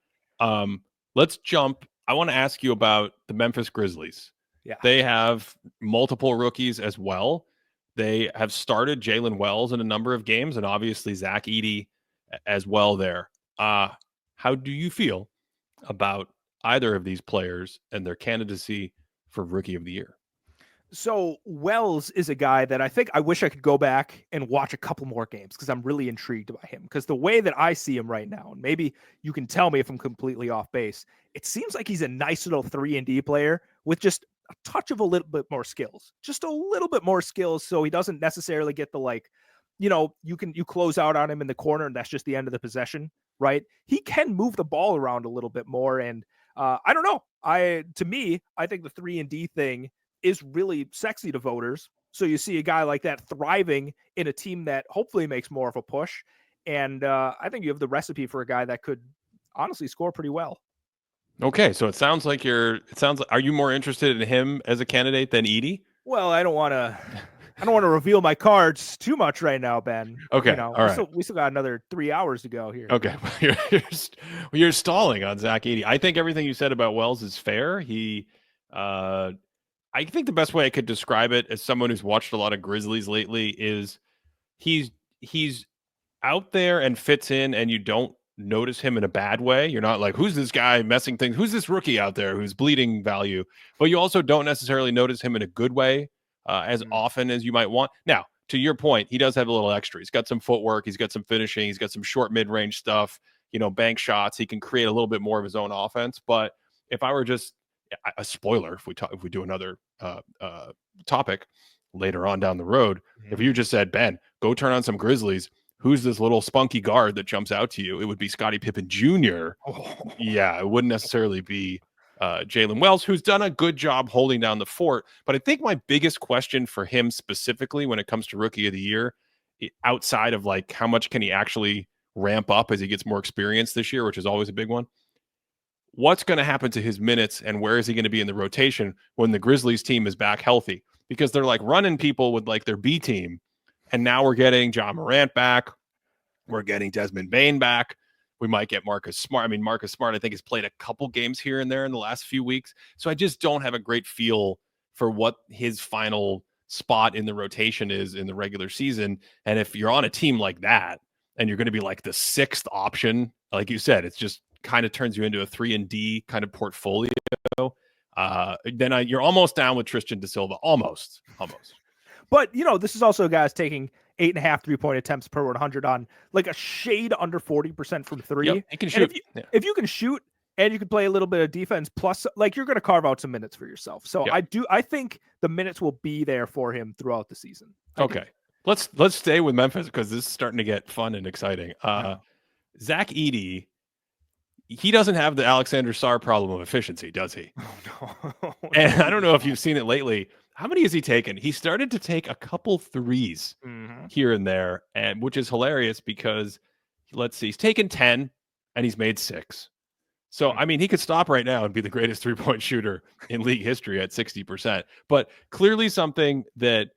Speaker 1: Let's jump. I want to ask you about the Memphis Grizzlies.
Speaker 2: Yeah.
Speaker 1: They have multiple rookies as well. They have started Jalen Wells in a number of games, and obviously Zach Edey as well there. How do you feel about either of these players and their candidacy for Rookie of the Year?
Speaker 2: So Wells is a guy that I think I wish I could go back and watch a couple more games because I'm really intrigued by him. Because the way that I see him right now, and maybe you can tell me if I'm completely off base, it seems like he's a nice little 3-and-D player with just a touch of a little bit more skills, just a little bit more skills. So he doesn't necessarily get the you close out on him in the corner and that's just the end of the possession, right? He can move the ball around a little bit more. And I don't know. To me, I think the 3-and-D thing is really sexy to voters. So you see a guy like that thriving in a team that hopefully makes more of a push. And I think you have the recipe for a guy that could honestly score pretty well.
Speaker 1: Okay, so it sounds like are you more interested in him as a candidate than Edey?
Speaker 2: Well, I don't want to reveal my cards too much right now, Ben.
Speaker 1: Okay, all right.
Speaker 2: We still got another 3 hours to go here.
Speaker 1: Okay, you're stalling on Zach Edey. I think everything you said about Wells is fair. I think the best way I could describe it as someone who's watched a lot of Grizzlies lately is he's out there and fits in, and you don't notice him in a bad way. You're not like, who's this guy messing things? Who's this rookie out there who's bleeding value? But you also don't necessarily notice him in a good way as often as you might want. Now, to your point, he does have a little extra. He's got some footwork. He's got some finishing. He's got some short mid-range stuff, bank shots. He can create a little bit more of his own offense. But if I were just a spoiler, if we do another topic later on down the road, if you just said, Ben, go turn on some Grizzlies, who's this little spunky guard that jumps out to you? It would be Scottie Pippen Jr. Yeah, it wouldn't necessarily be Jalen Wells, who's done a good job holding down the fort. But I think my biggest question for him specifically when it comes to Rookie of the Year, outside of like how much can he actually ramp up as he gets more experience this year, which is always a big one, what's going to happen to his minutes and where is he going to be in the rotation when the Grizzlies team is back healthy? Because they're like running people with like their B team. And now we're getting John Morant back. We're getting Desmond Bane back. We might get Marcus Smart. I mean, Marcus Smart, I think, has played a couple games here and there in the last few weeks. So I just don't have a great feel for what his final spot in the rotation is in the regular season. And if you're on a team like that and you're going to be like the sixth option, like you said, it's just kind of turns you into a 3-and-D kind of portfolio. Then you're almost down with Tristan Da Silva. Almost.
Speaker 2: But, this is also guys taking 8.5 3-point attempts per 100 on like a shade under 40% from three.
Speaker 1: Yep, he can shoot.
Speaker 2: If you can shoot and you can play a little bit of defense, plus like you're going to carve out some minutes for yourself. So I think the minutes will be there for him throughout the season.
Speaker 1: Okay. Let's stay with Memphis because this is starting to get fun and exciting. Zach Edey, he doesn't have the Alexander Sarr problem of efficiency, does he?
Speaker 2: Oh, no.
Speaker 1: And I don't know if you've seen it lately. How many has he taken? He started to take a couple threes here and there, and which is hilarious because let's see, he's taken 10 and he's made 6. So, I mean, he could stop right now and be the greatest 3-point shooter in league history at 60%, but clearly something that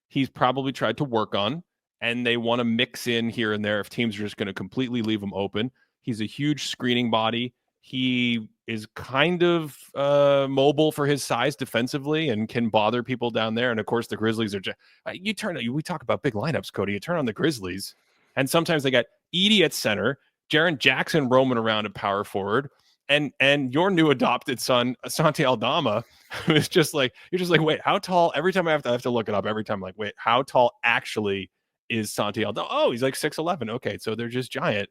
Speaker 1: he's probably tried to work on, and they want to mix in here and there if teams are just going to completely leave him open. He's a huge screening body. He is kind of mobile for his size defensively and can bother people down there. And of course, the Grizzlies are we talk about big lineups, Cody. You turn on the Grizzlies, and sometimes they got Edey at center, Jaren Jackson roaming around at power forward, and your new adopted son, Santi Aldama, who is just like, you're just like, wait, how tall? Every time I have to look it up. Every time I'm like, wait, how tall actually is Santi Aldama? Oh, he's like 6'11". Okay, so they're just giant.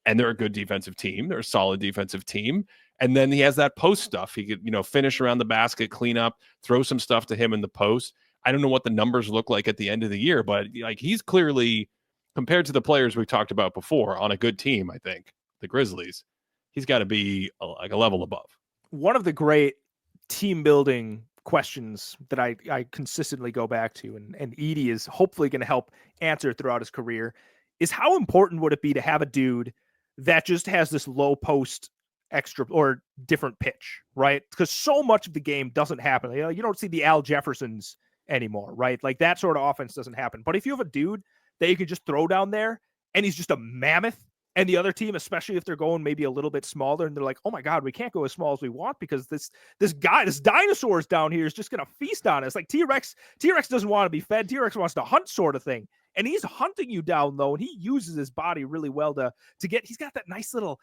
Speaker 1: And they're a good defensive team. They're a solid defensive team. And then he has that post stuff. He could, finish around the basket, clean up, throw some stuff to him in the post. I don't know what the numbers look like at the end of the year, but like he's clearly compared to the players we talked about before on a good team, I think the Grizzlies, he's got to be like a level above.
Speaker 2: One of the great team building questions that I consistently go back to, and Edey is hopefully going to help answer throughout his career, is how important would it be to have a dude that just has this low post extra or different pitch, right? Because so much of the game doesn't happen. You don't see the Al Jeffersons anymore, right? Like that sort of offense doesn't happen. But if you have a dude that you can just throw down there and he's just a mammoth, and the other team, especially if they're going maybe a little bit smaller, and they're like, oh my God, we can't go as small as we want because this dinosaur is down here is just going to feast on us. Like T-Rex doesn't want to be fed. T-Rex wants to hunt sort of thing. And he's hunting you down low, and he uses his body really well to get, he's got that nice little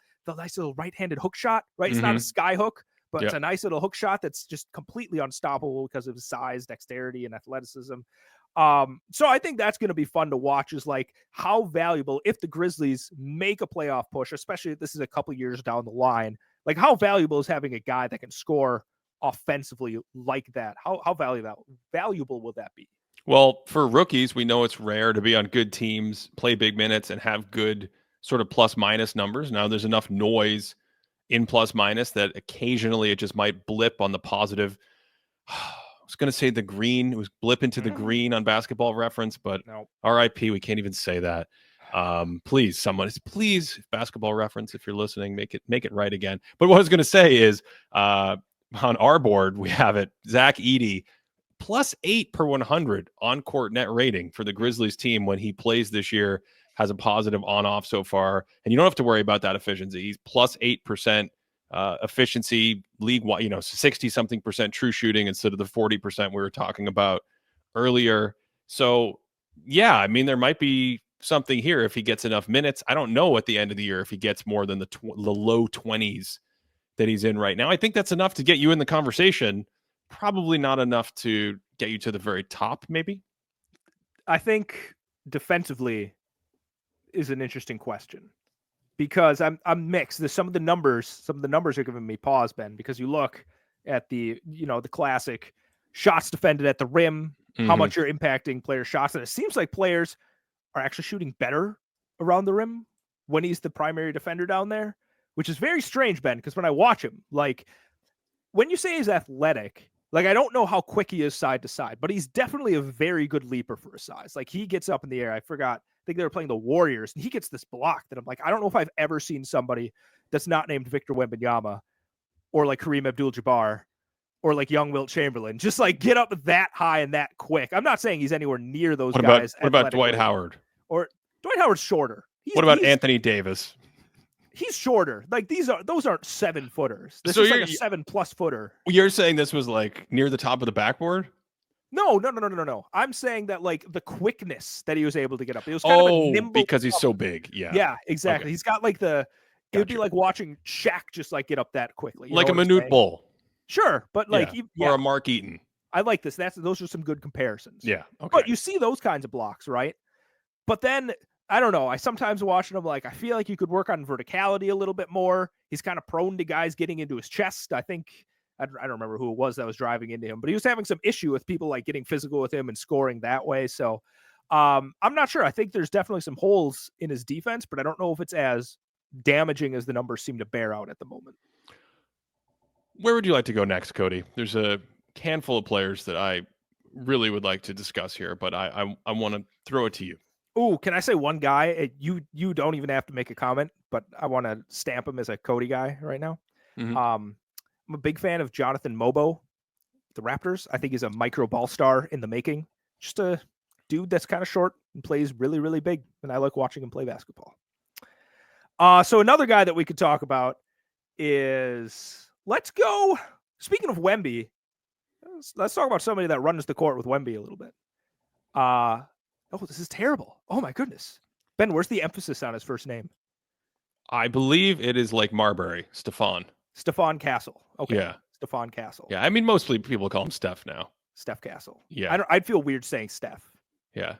Speaker 2: right-handed hook shot, right? It's not a sky hook, but it's a nice little hook shot that's just completely unstoppable because of his size, dexterity, and athleticism. So I think that's going to be fun to watch, is like how valuable, if the Grizzlies make a playoff push, especially if this is a couple years down the line, like how valuable is having a guy that can score offensively like that? How valuable will that be?
Speaker 1: Well, for rookies, we know it's rare to be on good teams, play big minutes, and have good sort of plus minus numbers. Now there's enough noise in plus minus that occasionally it just might blip on the positive. I was going to say the green. It was blip into the green on Basketball Reference, but RIP, we can't even say that. Please, Basketball Reference, if you're listening, make it right again. But what I was going to say is on our board, we have it, Zach Edey, +8 per 100 on-court net rating for the Grizzlies team when he plays this year, has a positive on-off so far. And you don't have to worry about that efficiency. He's +8%. Efficiency league, 60-something% true shooting instead of the 40% we were talking about earlier. So, yeah, I mean, there might be something here if he gets enough minutes. I don't know at the end of the year if he gets more than the low 20s that he's in right now. I think that's enough to get you in the conversation. Probably not enough to get you to the very top, maybe.
Speaker 2: I think defensively is an interesting question, because I'm mixed. There's some of the numbers are giving me pause, Ben, because you look at the classic shots defended at the rim, how much you're impacting player shots. And it seems like players are actually shooting better around the rim when he's the primary defender down there, which is very strange, Ben, because when I watch him, like when you say he's athletic, like I don't know how quick he is side to side, but he's definitely a very good leaper for his size. Like he gets up in the air. I think they were playing the Warriors, and he gets this block that I'm like, I don't know if I've ever seen somebody that's not named Victor Wembanyama or like Kareem Abdul-Jabbar or like young Wilt Chamberlain just like get up that high and that quick. I'm not saying he's anywhere near those guys.
Speaker 1: What about Dwight Howard?
Speaker 2: Or Dwight Howard's shorter.
Speaker 1: What about Anthony Davis?
Speaker 2: He's shorter. Like those aren't 7-footers. This is like a 7+ footer.
Speaker 1: You're saying this was like near the top of the backboard?
Speaker 2: No. I'm saying that like the quickness that he was able to get up. It was kind of a nimble
Speaker 1: because he's so big. Yeah,
Speaker 2: exactly. Okay. He's got like it would be like watching Shaq just like get up that quickly.
Speaker 1: Like a Manute Bol.
Speaker 2: Sure, but like
Speaker 1: or a Mark Eaton.
Speaker 2: I like this. Those are some good comparisons.
Speaker 1: Yeah. Okay.
Speaker 2: But you see those kinds of blocks, right? But then I don't know. I sometimes watching him like I feel like you could work on verticality a little bit more. He's kind of prone to guys getting into his chest. I think I don't remember who it was that was driving into him, but he was having some issue with people like getting physical with him and scoring that way. So I'm not sure. I think there's definitely some holes in his defense, but I don't know if it's as damaging as the numbers seem to bear out at the moment.
Speaker 1: Where would you like to go next, Cody? There's a handful of players that I really would like to discuss here, but I want to throw it to you.
Speaker 2: Oh, can I say one guy? You don't even have to make a comment, but I want to stamp him as a Cody guy right now. I'm a big fan of Jonathan Mobo, the Raptors. I think he's a micro ball star in the making. Just a dude that's kind of short and plays really, really big, and I like watching him play basketball. So another guy that we could talk about is, let's go. Speaking of Wemby, let's talk about somebody that runs the court with Wemby a little bit. Oh, this is terrible. Oh my goodness. Ben, where's the emphasis on his first name?
Speaker 1: I believe it is like Marbury, Stefan
Speaker 2: Castle. Okay. Yeah. Stefan Castle.
Speaker 1: Yeah. I mean, mostly people call him Steph now.
Speaker 2: Steph Castle.
Speaker 1: Yeah.
Speaker 2: I'd feel weird saying Steph.
Speaker 1: Yeah.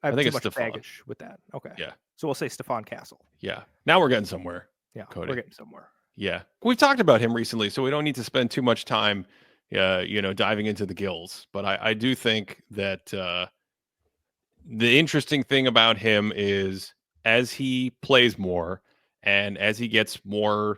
Speaker 2: I think it's too much baggage with that. Okay.
Speaker 1: Yeah.
Speaker 2: So we'll say Stefan Castle.
Speaker 1: Yeah. Now we're getting somewhere.
Speaker 2: Yeah.
Speaker 1: Cody.
Speaker 2: We're getting somewhere.
Speaker 1: Yeah. We've talked about him recently, so we don't need to spend too much time, diving into the gills. But I do think that The interesting thing about him is as he plays more and as he gets more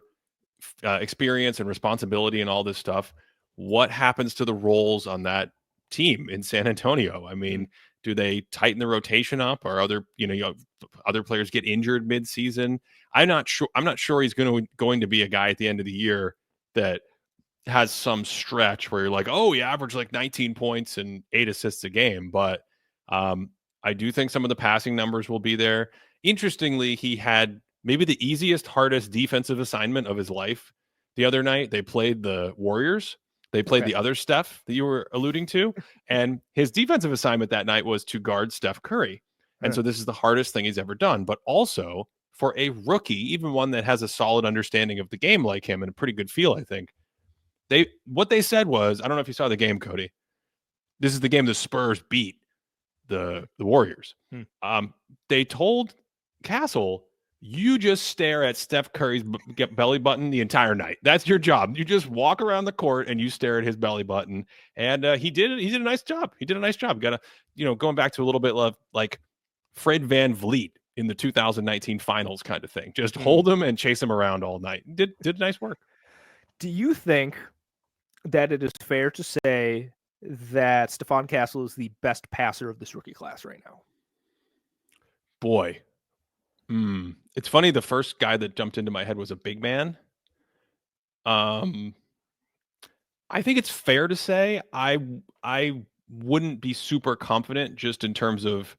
Speaker 1: experience and responsibility and all this stuff, what happens to the roles on that team in San Antonio? I mean, do they tighten the rotation up, or other players get injured mid-season? I'm not sure. I'm not sure he's going to be a guy at the end of the year that has some stretch where you're like, oh, he averaged like 19 points and 8 assists a game. But I do think some of the passing numbers will be there. Interestingly, he had maybe the easiest, hardest defensive assignment of his life the other night. They played the Warriors. They played the other Steph that you were alluding to. And his defensive assignment that night was to guard Steph Curry. And so this is the hardest thing he's ever done. But also for a rookie, even one that has a solid understanding of the game like him and a pretty good feel, I think, what they said was, I don't know if you saw the game, Cody. This is the game the Spurs beat the Warriors. They told Castle, you just stare at Steph Curry's belly button the entire night. That's your job. You just walk around the court and you stare at his belly button. And he did a nice job. He did a nice job. Got to, going back to a little bit of like Fred VanVleet in the 2019 finals kind of thing. Just hold him and chase him around all night. Did nice work.
Speaker 2: Do you think that it is fair to say that Stefan Castle is the best passer of this rookie class right now?
Speaker 1: Boy. It's funny. The first guy that jumped into my head was a big man. I think it's fair to say I wouldn't be super confident just in terms of,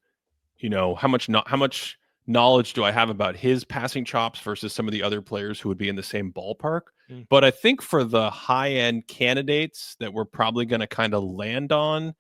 Speaker 1: how much knowledge do I have about his passing chops versus some of the other players who would be in the same ballpark. But I think for the high-end candidates that we're probably going to kind of land on,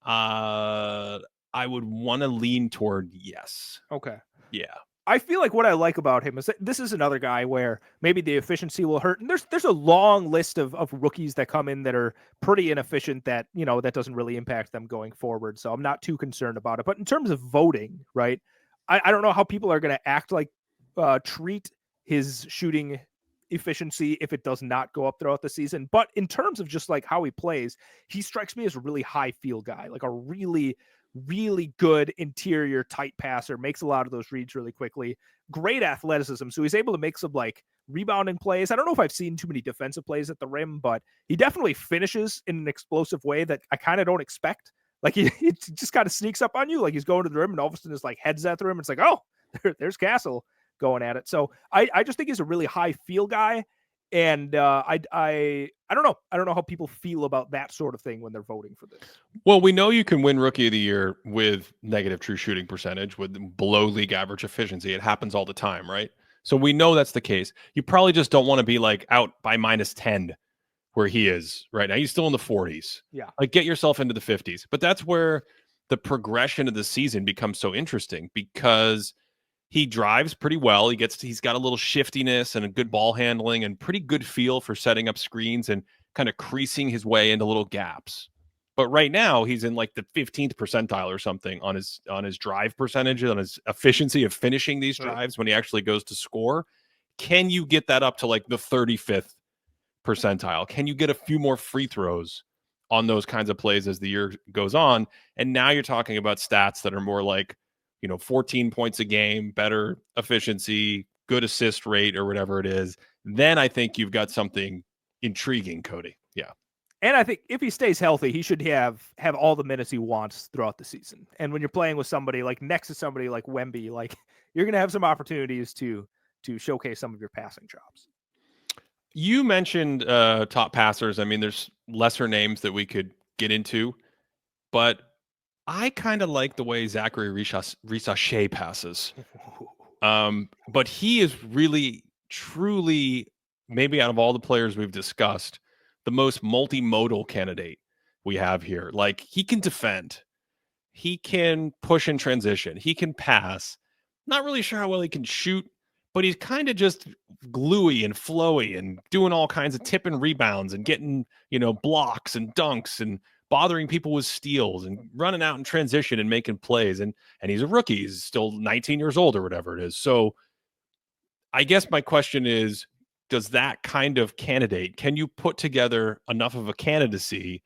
Speaker 1: I would want to lean toward yes.
Speaker 2: Okay.
Speaker 1: Yeah.
Speaker 2: I feel like what I like about him is that this is another guy where maybe the efficiency will hurt. And there's a long list of rookies that come in that are pretty inefficient that, that doesn't really impact them going forward. So I'm not too concerned about it. But in terms of voting, right, I don't know how people are going to act like treat his shooting efficiency if it does not go up throughout the season. But in terms of just like how he plays, he strikes me as a really high field guy, like a really good interior tight passer, makes a lot of those reads really quickly, great athleticism. So he's able to make some like rebounding plays. I don't know if I've seen too many defensive plays at the rim, but he definitely finishes in an explosive way that I kind of don't expect. Like he just kind of sneaks up on you. Like he's going to the rim and all of a sudden his like heads at the rim. It's like, oh, there's Castle going at it. So I just think he's a really high feel guy. And I don't know. I don't know how people feel about that sort of thing when they're voting for this.
Speaker 1: Well, we know you can win Rookie of the Year with negative true shooting percentage, with below league average efficiency. It happens all the time, right? So we know that's the case. You probably just don't want to be like out by -10 where he is right now. He's still in the 40s.
Speaker 2: Yeah.
Speaker 1: Like get yourself into the 50s. But that's where the progression of the season becomes so interesting because he drives pretty well. He's got a little shiftiness and a good ball handling and pretty good feel for setting up screens and kind of creasing his way into little gaps. But right now he's in like the 15th percentile or something on his drive percentage, on his efficiency of finishing these drives when he actually goes to score. Can you get that up to like the 35th percentile? Can you get a few more free throws on those kinds of plays as the year goes on? And now you're talking about stats that are more like, 14 points a game, better efficiency, good assist rate, or whatever it is. Then I think you've got something intriguing, Cody. Yeah.
Speaker 2: And I think if he stays healthy, he should have all the minutes he wants throughout the season. And when you're playing with somebody like next to somebody like Wemby, like you're going to have some opportunities to showcase some of your passing chops.
Speaker 1: You mentioned top passers. I mean, there's lesser names that we could get into, but I kind of like the way Zachary Risacher passes. But he is really, truly, maybe out of all the players we've discussed, the most multimodal candidate we have here. Like he can defend, he can push in transition, he can pass. Not really sure how well he can shoot, but he's kind of just gluey and flowy and doing all kinds of tipping rebounds and getting, blocks and dunks and bothering people with steals and running out in transition and making plays. And he's a rookie. He's still 19 years old or whatever it is. So I guess my question is, does that kind of candidate, can you put together enough of a candidacy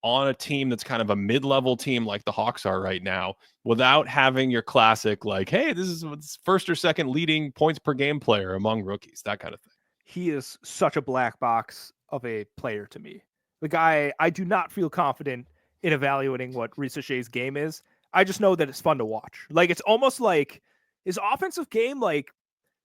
Speaker 1: on a team that's kind of a mid-level team like the Hawks are right now, without having your classic, like, hey, this is first or second leading points per game player among rookies, that kind of thing.
Speaker 2: He is such a black box of a player to me. The guy, I do not feel confident in evaluating what Risacher's game is. I just know that it's fun to watch. Like, it's almost like his offensive game, like,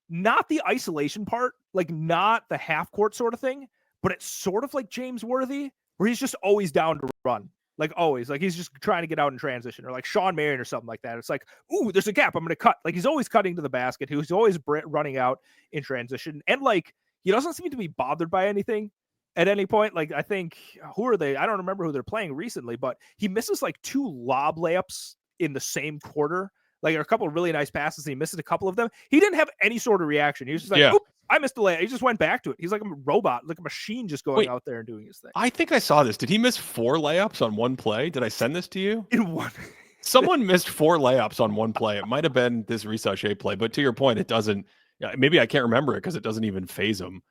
Speaker 2: not the isolation part, like not the half court sort of thing, but it's sort of like James Worthy, where he's just always down to run. Like always, like he's just trying to get out in transition, or like Sean Marion or something like that. It's like, ooh, there's a gap, I'm going to cut. Like he's always cutting to the basket. He's always running out in transition. And like, he doesn't seem to be bothered by anything at any point. Like, I think, who are they? I don't remember who they're playing recently, but he misses like 2 lob layups in the same quarter. Like a couple of really nice passes. He misses a couple of them. He didn't have any sort of reaction. He was just like, oops, I missed a layup. He just went back to it. He's like a robot, like a machine just going out there and doing his thing.
Speaker 1: I think I saw this. Did he miss 4 layups on one play? Did I send this to you?
Speaker 2: In one.
Speaker 1: Someone missed 4 layups on one play. It might have been this Risacher play, but to your point, it doesn't. Maybe I can't remember it because it doesn't even phase him.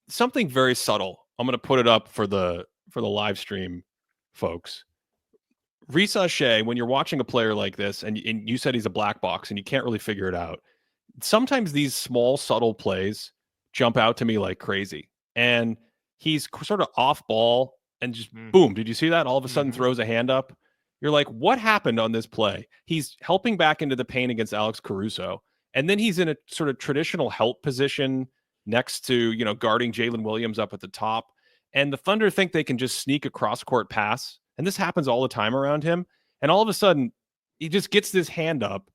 Speaker 1: Something very subtle. I'm going to put it up for the live stream, folks. Risacher, when you're watching a player like this, and you said he's a black box and you can't really figure it out, sometimes these small, subtle plays jump out to me like crazy. And he's sort of off ball and just boom. Did you see that? All of a sudden throws a hand up. You're like, what happened on this play? He's helping back into the paint against Alex Caruso. And then he's in a sort of traditional help position next to, guarding Jalen Williams up at the top. And the Thunder think they can just sneak a cross-court pass. And this happens all the time around him. And all of a sudden, he just gets this hand up,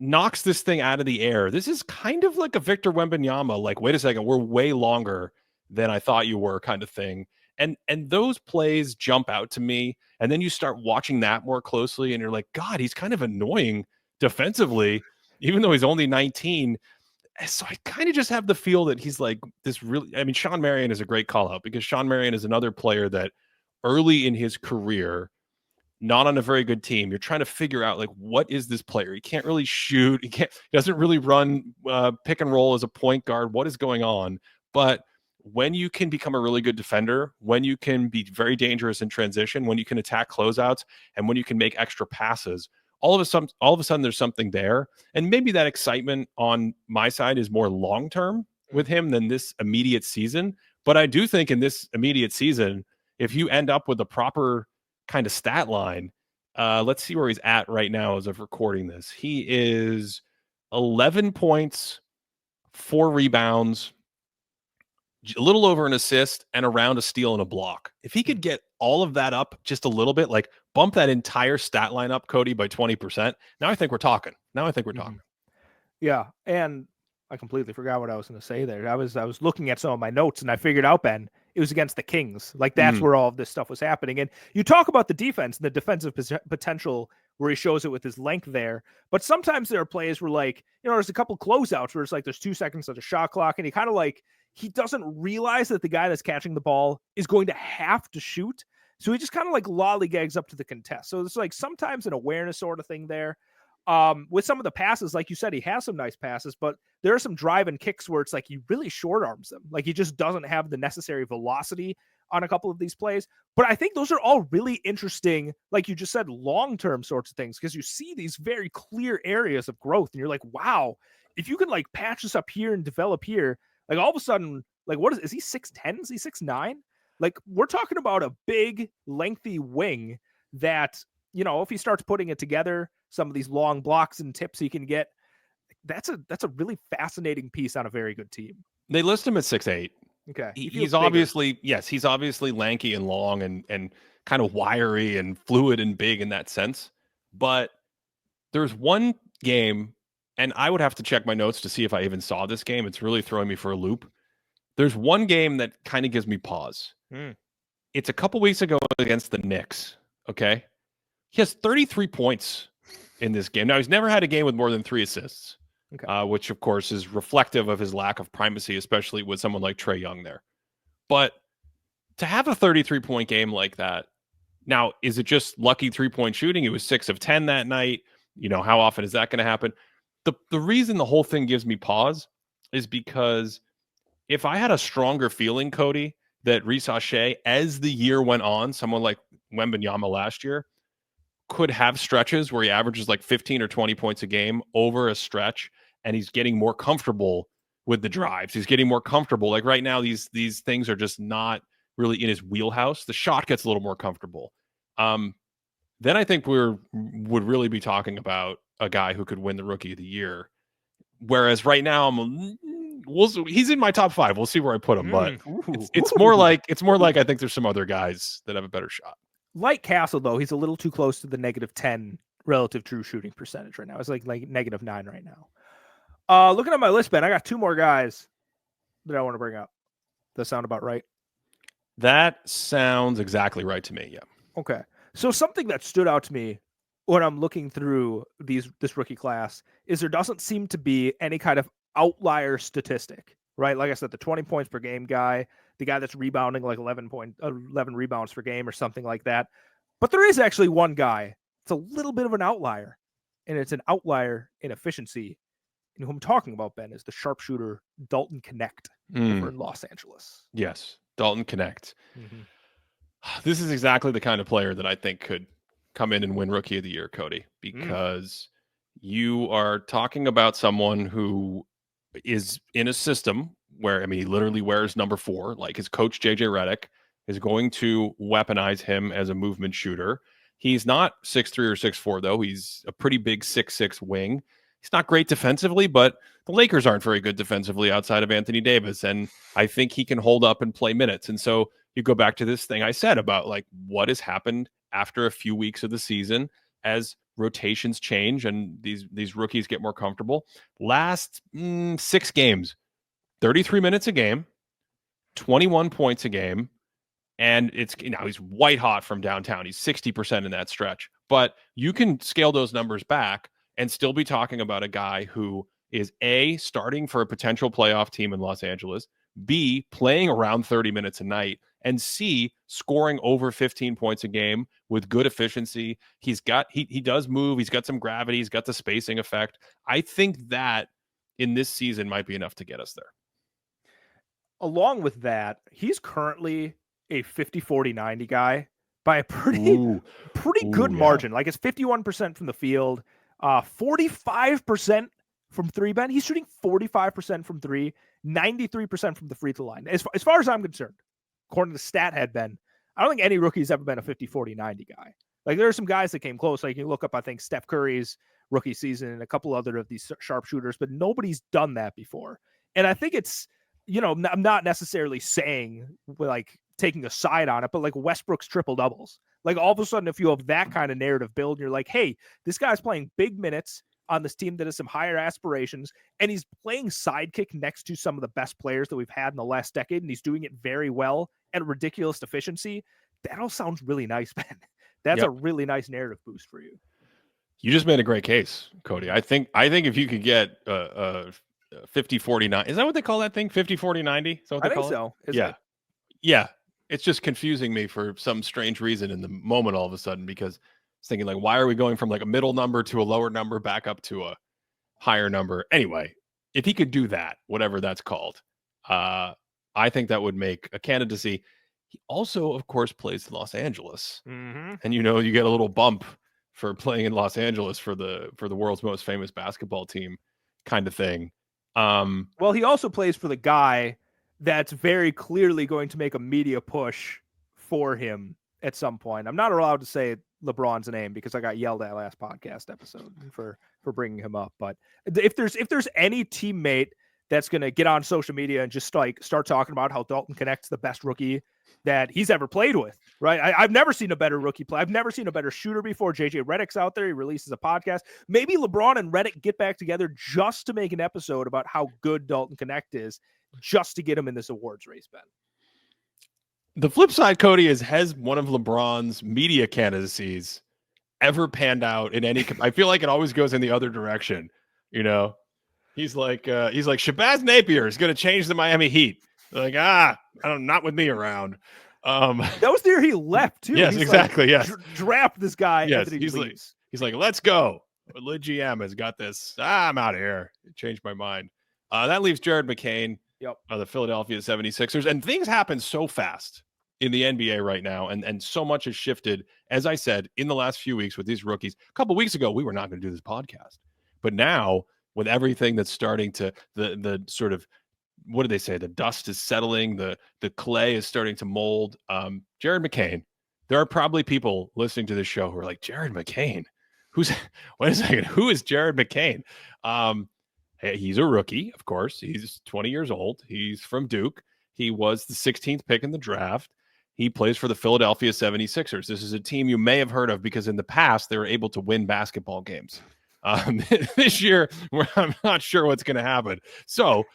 Speaker 1: knocks this thing out of the air. This is kind of like a Victor Wembanyama, like, wait a second, we're way longer than I thought you were kind of thing. And those plays jump out to me. And then you start watching that more closely, and you're like, God, he's kind of annoying defensively, even though he's only 19. So I kind of just have the feel that he's like this really, I mean, Sean Marion is a great call out, because Sean Marion is another player that early in his career, not on a very good team, you're trying to figure out, like, what is this player? He can't really shoot. He doesn't really run pick and roll as a point guard. What is going on? But when you can become a really good defender, when you can be very dangerous in transition, when you can attack closeouts, and when you can make extra passes, all of a sudden there's something there. And maybe that excitement on my side is more long-term with him than this immediate season. But I do think in this immediate season, if you end up with a proper kind of stat line, let's see where he's at right now as of recording this. He is 11 points, 4 rebounds, a little over an assist, and around a steal and a block. If he could get all of that up just a little bit, like bump that entire stat line up, Cody, by 20%, now I think we're talking. Yeah,
Speaker 2: and I completely forgot what I was going to say there. I was looking at some of my notes, and I figured out, Ben, it was against the Kings. Like, that's where all of this stuff was happening. And you talk about the defense and the defensive potential where he shows it with his length there. But sometimes there are plays where, like, there's a couple closeouts where it's like there's 2 seconds of the shot clock, and he kind of like, he doesn't realize that the guy that's catching the ball is going to have to shoot. So he just kind of like lollygags up to the contest. So it's like sometimes an awareness sort of thing there. With some of the passes, like you said, he has some nice passes, but there are some drive and kicks where it's like he really short arms them. Like he just doesn't have the necessary velocity on a couple of these plays. But I think those are all really interesting, like you just said, long-term sorts of things, because you see these very clear areas of growth and you're like, wow, if you can like patch this up here and develop here, like all of a sudden, like what is he 6'10"? Is he 6'9"? Like we're talking about a big, lengthy wing that, if he starts putting it together, some of these long blocks and tips he can get, that's a really fascinating piece on a very good team.
Speaker 1: They list him at 6'8".
Speaker 2: Okay.
Speaker 1: He's obviously lanky and long and kind of wiry and fluid and big in that sense. But there's one game, and I would have to check my notes to see if I even saw this game. It's really throwing me for a loop. There's one game that kind of gives me pause. It's a couple weeks ago against the Knicks. Okay. He has 33 points in this game. Now, he's never had a game with more than 3 assists, which, of course, is reflective of his lack of primacy, especially with someone like Trae Young there. But to have a 33-point game like that, now, is it just lucky 3-point shooting? He was 6 of 10 that night. How often is that going to happen? The reason the whole thing gives me pause is because if I had a stronger feeling, Cody, that Risacher, as the year went on, someone like Wembanyama last year, could have stretches where he averages like 15 or 20 points a game over a stretch, and he's getting more comfortable with the drives. He's getting more comfortable. Like right now, these things are just not really in his wheelhouse. The shot gets a little more comfortable. Then I think would really be talking about a guy who could win the Rookie of the Year. Whereas right now, he's in my top 5. We'll see where I put him, but it's more like I think there's some other guys that have a better shot.
Speaker 2: Like Castle, though, he's a little too close to the -10 relative true shooting percentage right now. It's like -9 right now. Looking at my list, Ben, I got 2 more guys that I want to bring up. Does that sound about right?
Speaker 1: That sounds exactly right to me. Yeah.
Speaker 2: Okay. So something that stood out to me when I'm looking through this rookie class is there doesn't seem to be any kind of outlier statistic, right? Like I said, the 20 points per game guy, the guy that's rebounding like 11 rebounds per game or something like that. But there is actually one guy. It's a little bit of an outlier, and it's an outlier in efficiency. And who I'm talking about, Ben, is the sharpshooter Dalton Knecht over in Los Angeles.
Speaker 1: Yes, Dalton Knecht. Mm-hmm. This is exactly the kind of player that I think could come in and win Rookie of the Year, Cody, because you are talking about someone who is in a system where, I mean, he literally wears number 4. Like his coach, JJ Redick, is going to weaponize him as a movement shooter. He's not 6'3" or 6'4", though. He's a pretty big 6'6" wing. He's not great defensively, but the Lakers aren't very good defensively outside of Anthony Davis. And I think he can hold up and play minutes. And so you go back to this thing I said about like what has happened after a few weeks of the season as rotations change and these rookies get more comfortable. Last 6 games, 33 minutes a game, 21 points a game. And it's, he's white hot from downtown. He's 60% in that stretch. But you can scale those numbers back and still be talking about a guy who is A, starting for a potential playoff team in Los Angeles, B, playing around 30 minutes a night, and C, scoring over 15 points a game with good efficiency. He does move. He's got some gravity. He's got the spacing effect. I think that in this season might be enough to get us there.
Speaker 2: Along with that, he's currently a 50-40-90 guy by a pretty good margin. Like it's 51% from the field, 45% from 3, Ben. He's shooting 45% from 3, 93% from the free throw line. As far as I'm concerned, according to StatHead, Ben, I don't think any rookie's ever been a 50-40-90 guy. Like there are some guys that came close. Like you look up, I think Steph Curry's rookie season and a couple other of these sharpshooters, but nobody's done that before. And I think it's, I'm not necessarily saying like taking a side on it, but like Westbrook's triple doubles. Like all of a sudden, if you have that kind of narrative build, and you're like, hey, this guy's playing big minutes on this team that has some higher aspirations, and he's playing sidekick next to some of the best players that we've had in the last decade, and he's doing it very well at ridiculous efficiency. That all sounds really nice, Ben. That's a really nice narrative boost for you.
Speaker 1: You just made a great case, Cody. I think if you could get 50-40-90, is that what they call that thing? 50-40-90? Is that what they call it?
Speaker 2: Yeah.
Speaker 1: Yeah. It's just confusing me for some strange reason in the moment all of a sudden, because I was thinking like, why are we going from like a middle number to a lower number back up to a higher number? Anyway, if he could do that, whatever that's called, I think that would make a candidacy. He also, of course, plays in Los Angeles.
Speaker 2: Mm-hmm.
Speaker 1: And, you get a little bump for playing in Los Angeles for the world's most famous basketball team kind of thing.
Speaker 2: Well, he also plays for the guy that's very clearly going to make a media push for him at some point. I'm not allowed to say LeBron's name because I got yelled at last podcast episode for bringing him up. But if there's any teammate that's going to get on social media and just like start talking about how Dalton Knecht's the best rookie that he's ever played with, right? I've never seen a better rookie play. I've never seen a better shooter before. JJ Redick's out there. He releases a podcast. Maybe LeBron and Redick get back together just to make an episode about how good Dalton Knecht is, just to get him in this awards race, Ben.
Speaker 1: The flip side, Cody, has one of LeBron's media candidacies ever panned out in any? I feel like it always goes in the other direction. He's like Shabazz Napier is going to change the Miami Heat. They're like, not with me around.
Speaker 2: That was the year he left too.
Speaker 1: Yes,
Speaker 2: he's
Speaker 1: exactly.
Speaker 2: Like,
Speaker 1: yes,
Speaker 2: draft this guy.
Speaker 1: Yes, he's like, let's go. The GM has got this. I'm out of here. Changed my mind. That leaves Jared McCain.
Speaker 2: Yep.
Speaker 1: of the Philadelphia 76ers. And things happen so fast in the NBA right now, and so much has shifted, as I said, in the last few weeks with these rookies. A couple weeks ago, we were not going to do this podcast. But now, with everything that's starting to, the sort of, what do they say? The dust is settling, the clay is starting to mold. Jared McCain, there are probably people listening to this show who are like, Jared McCain? Wait a second, who is Jared McCain? He's a rookie, of course. He's 20 years old. He's from Duke. He was the 16th pick in the draft. He plays for the Philadelphia 76ers. This is a team you may have heard of because in the past they were able to win basketball games. This year, I'm not sure what's going to happen. So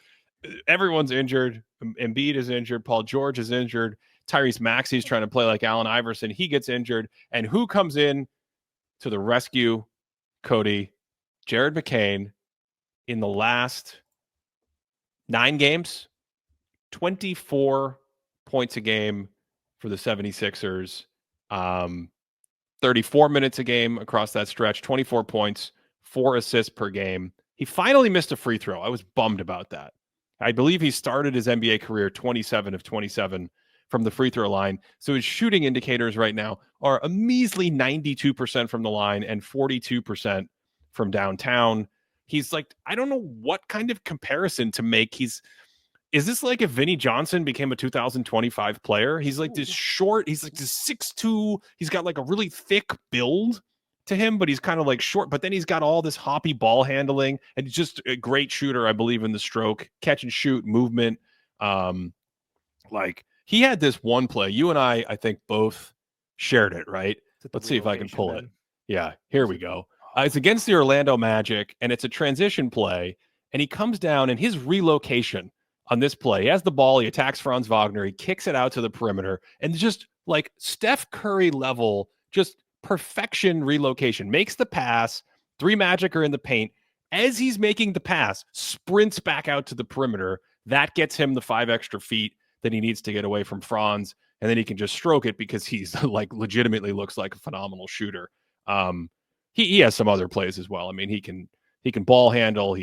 Speaker 1: everyone's injured. Embiid is injured. Paul George is injured. Tyrese Maxey's trying to play like Allen Iverson. He gets injured. And who comes in to the rescue, Cody? Jared McCain. In the last 9 games, 24 points a game for the 76ers, 34 minutes a game across that stretch, 24 points, 4 assists per game. He finally missed a free throw. I was bummed about that. I believe he started his NBA career 27 of 27 from the free throw line. So his shooting indicators right now are a measly 92% from the line and 42% from downtown. He's like, I don't know what kind of comparison to make. Is this like if Vinnie Johnson became a 2025 player? He's like this short, he's like this 6'2". He's got like a really thick build to him, but he's kind of like short, but then he's got all this hoppy ball handling and he's just a great shooter, I believe, in the stroke, catch and shoot, movement. Like he had this one play. You and I think both shared it, right? Let's see if I can pull it. Yeah, here we go. It's against the Orlando Magic, and it's a transition play, and he comes down, and his relocation on this play, he has the ball, he attacks Franz Wagner, he kicks it out to the perimeter, and just like Steph Curry level, just perfection relocation, makes the pass, 3 Magic are in the paint. As he's making the pass, sprints back out to the perimeter. That gets him the 5 extra feet that he needs to get away from Franz, and then he can just stroke it because he's like legitimately looks like a phenomenal shooter. He has some other plays as well. I mean, he can ball handle.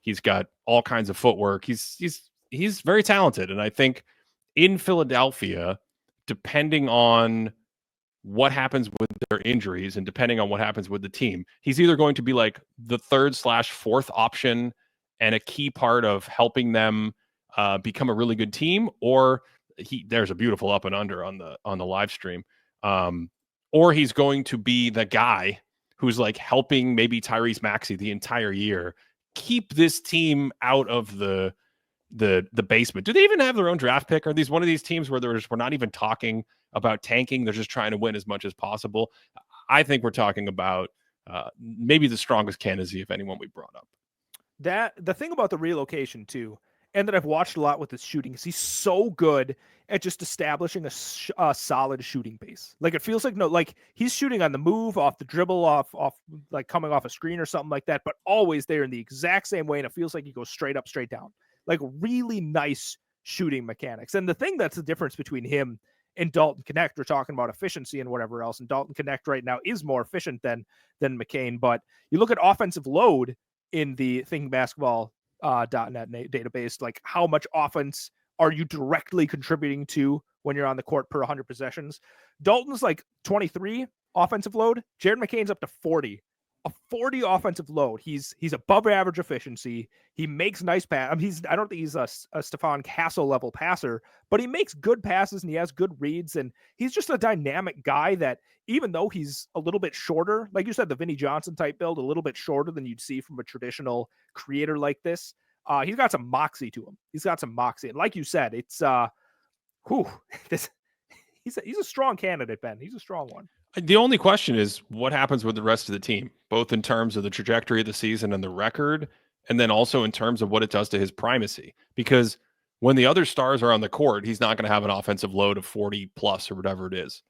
Speaker 1: He's got all kinds of footwork. He's very talented. And I think in Philadelphia, depending on what happens with their injuries and depending on what happens with the team, he's either going to be like the 3rd/4th option and a key part of helping them become a really good team, or there's a beautiful up and under on the live stream. Or he's going to be the guy who's like helping maybe Tyrese Maxey the entire year keep this team out of the basement. Do they even have their own draft pick? Are these one of these teams where we're not even talking about tanking? They're just trying to win as much as possible. I think we're talking about maybe the strongest candidacy, if anyone, we brought up.
Speaker 2: The thing about the relocation too, and that I've watched a lot with his shooting, is he's so good at just establishing a solid shooting base. Like it feels like he's shooting on the move, off the dribble, off like coming off a screen or something like that, but always there in the exact same way, and it feels like he goes straight up, straight down. Like really nice shooting mechanics. And the thing that's the difference between him and Dalton Knecht, we're talking about efficiency and whatever else, and Dalton Knecht right now is more efficient than McCain. But you look at offensive load in the ThinkBasketball.net database, like how much offense are you directly contributing to when you're on the court per 100 possessions? Dalton's like 23 offensive load. Jared McCain's up to 40. A 40 offensive load. He's above average efficiency. He makes nice pass. I mean, I don't think he's a Stefan Castle level passer, but he makes good passes and he has good reads. And he's just a dynamic guy that, even though he's a little bit shorter, like you said, the Vinnie Johnson type build, a little bit shorter than you'd see from a traditional creator like this, he's got some moxie to him. He's got some moxie. And like you said, it's he's a strong candidate, Ben. He's a strong one.
Speaker 1: The only question is what happens with the rest of the team, both in terms of the trajectory of the season and the record, and then also in terms of what it does to his primacy. Because when the other stars are on the court, he's not going to have an offensive load of 40 plus or whatever it is.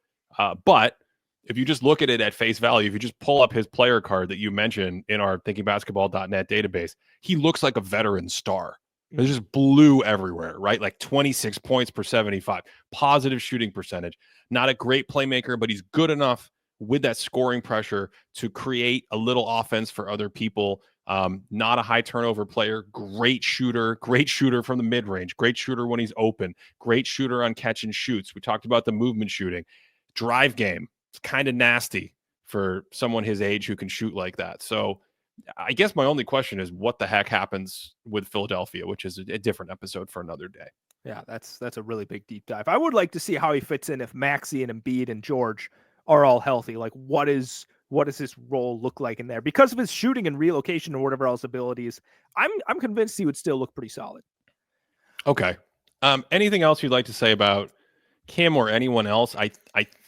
Speaker 1: But if you just look at it at face value, if you just pull up his player card that you mentioned in our ThinkingBasketball.net database, he looks like a veteran star. There's just blue everywhere, right? Like 26 points per 75, positive shooting percentage. Not a great playmaker, but he's good enough with that scoring pressure to create a little offense for other people. Not a high turnover player, great shooter from the mid range, great shooter when he's open, great shooter on catch and shoots. We talked about the movement shooting. Drive game, it's kind of nasty for someone his age who can shoot like that. So I guess my only question is what the heck happens with Philadelphia, which is a different episode for another day.
Speaker 2: Yeah, that's a really big deep dive. I would like to see how he fits in if Maxey and Embiid and George are all healthy. Like, what does his role look like in there? Because of his shooting and relocation and whatever else abilities, I'm convinced he would still look pretty solid.
Speaker 1: Okay. Anything else you'd like to say about Kim or anyone else? I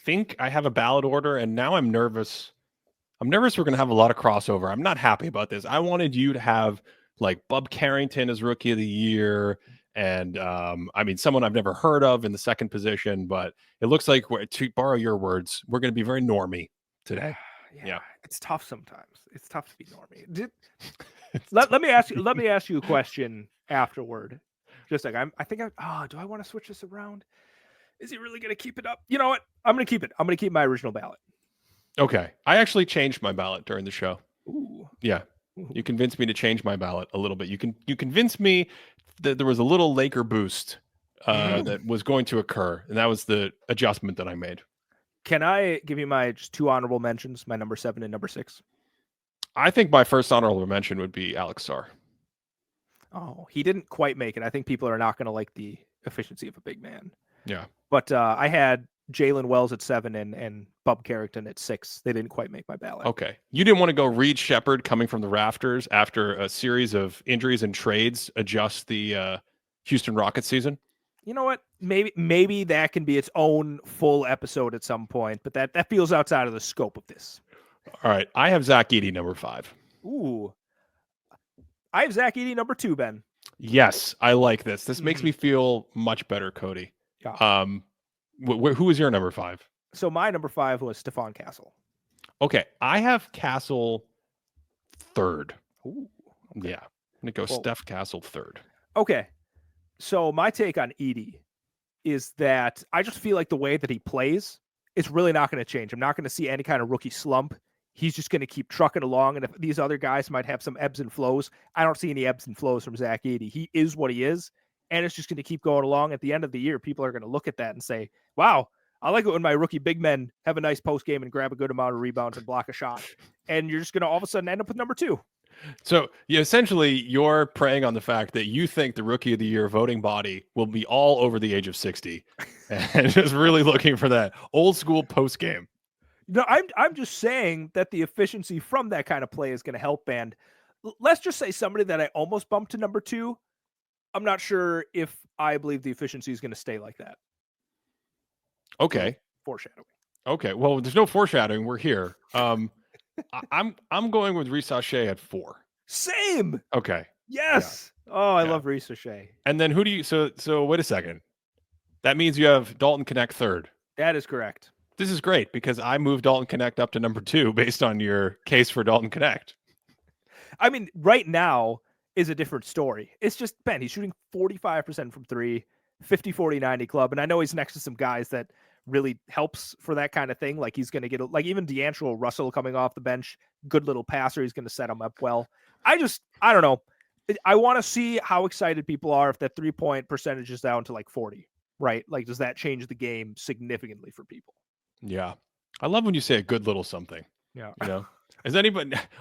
Speaker 1: think I have a ballot order, and now I'm nervous. I'm nervous we're going to have a lot of crossover. I'm not happy about this. I wanted you to have like Bub Carrington as Rookie of the Year, and I mean, someone I've never heard of in the second position, but it looks like, to borrow your words, we're going to be very normie today.
Speaker 2: Yeah, it's tough sometimes. It's tough to be normie. Let me ask you a question afterward. Just like do I want to switch this around? Is he really going to keep it up? You know what? I'm going to keep it. I'm going to keep my original ballot.
Speaker 1: Okay. I actually changed my ballot during the show.
Speaker 2: Ooh.
Speaker 1: Yeah. You convinced me to change my ballot a little bit. You convinced me that there was a little Laker boost that was going to occur, and that was the adjustment that I made.
Speaker 2: Can I give you my just two honorable mentions, my number 7 and number 6?
Speaker 1: I think my first honorable mention would be Alex Sarr.
Speaker 2: Oh, he didn't quite make it. I think people are not going to like the efficiency of a big man.
Speaker 1: Yeah.
Speaker 2: But I had Jalen Wells at 7 and Bub Carrington at 6. They didn't quite make my ballot.
Speaker 1: Okay. You didn't want to go Reed Shepherd coming from the rafters after a series of injuries and trades adjust the Houston Rockets season?
Speaker 2: You know what? Maybe that can be its own full episode at some point, but that feels outside of the scope of this.
Speaker 1: All right. I have Zach Edey number 5.
Speaker 2: Ooh. I have Zach Edey number 2, Ben.
Speaker 1: Yes, I like this. This makes me feel much better, Cody.
Speaker 2: Yeah.
Speaker 1: Who was your number 5?
Speaker 2: So my number 5 was Stefan Castle.
Speaker 1: Okay, I have Castle 3rd.
Speaker 2: Ooh, okay.
Speaker 1: Yeah, I'm gonna go Steph Castle 3rd.
Speaker 2: Okay, so my take on Edey is that I just feel like the way that he plays is really not going to change. I'm not going to see any kind of rookie slump. He's just going to keep trucking along, and if these other guys might have some ebbs and flows, I don't see any ebbs and flows from Zach Edey. He is what he is, and it's just going to keep going along. At the end of the year, people are going to look at that and say, wow, I like it when my rookie big men have a nice post game and grab a good amount of rebounds and block a shot. And you're just going to all of a sudden end up with number 2.
Speaker 1: So you're preying on the fact that you think the Rookie of the Year voting body will be all over the age of 60 and just really looking for that old school post game.
Speaker 2: No, I'm just saying that the efficiency from that kind of play is going to help. And let's just say somebody that I almost bumped to number 2. I'm not sure if I believe the efficiency is going to stay like that.
Speaker 1: Okay.
Speaker 2: Foreshadowing.
Speaker 1: Okay. Well, there's no foreshadowing. We're here. I'm going with Risacher at 4.
Speaker 2: Same.
Speaker 1: Okay.
Speaker 2: Yes. Yeah. Oh, I love Risacher.
Speaker 1: And then who do you? So wait a second. That means you have Dalton Connect 3rd.
Speaker 2: That is correct.
Speaker 1: This is great because I moved Dalton Connect up to number 2 based on your case for Dalton Connect.
Speaker 2: I mean, right now is a different story. It's just, Ben, he's shooting 45% from 3, 50, 40, 90 club. And I know he's next to some guys that really helps for that kind of thing. Like he's going to get, like even D'Angelo Russell coming off the bench, good little passer. He's going to set him up well. I don't know. I want to see how excited people are if that 3-point percentage is down to like 40, right? Like, does that change the game significantly for people?
Speaker 1: Yeah. I love when you say a good little something.
Speaker 2: Yeah.
Speaker 1: You know,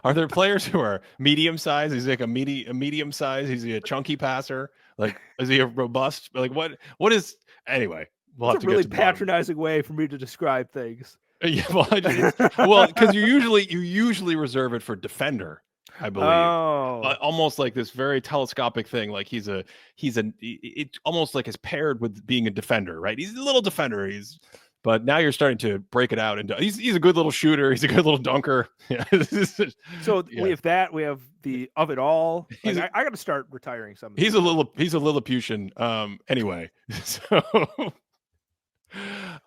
Speaker 1: are there players who are medium size? Is he like a medium size? Is he a chunky passer? Like, is he a robust? Like what is, anyway, we'll have to
Speaker 2: really
Speaker 1: get to
Speaker 2: patronizing way for me to describe things.
Speaker 1: Yeah. Well, because you usually reserve it for defender, I believe.
Speaker 2: Oh.
Speaker 1: Almost like this very telescopic thing. Like it's almost like it's paired with being a defender, right? He's a little defender. But now you're starting to break it out into he's a good little shooter. He's a good little dunker. Yeah.
Speaker 2: We have that. We have the of it all. Like, I got to start retiring some.
Speaker 1: He's a Lilliputian. Anyway, so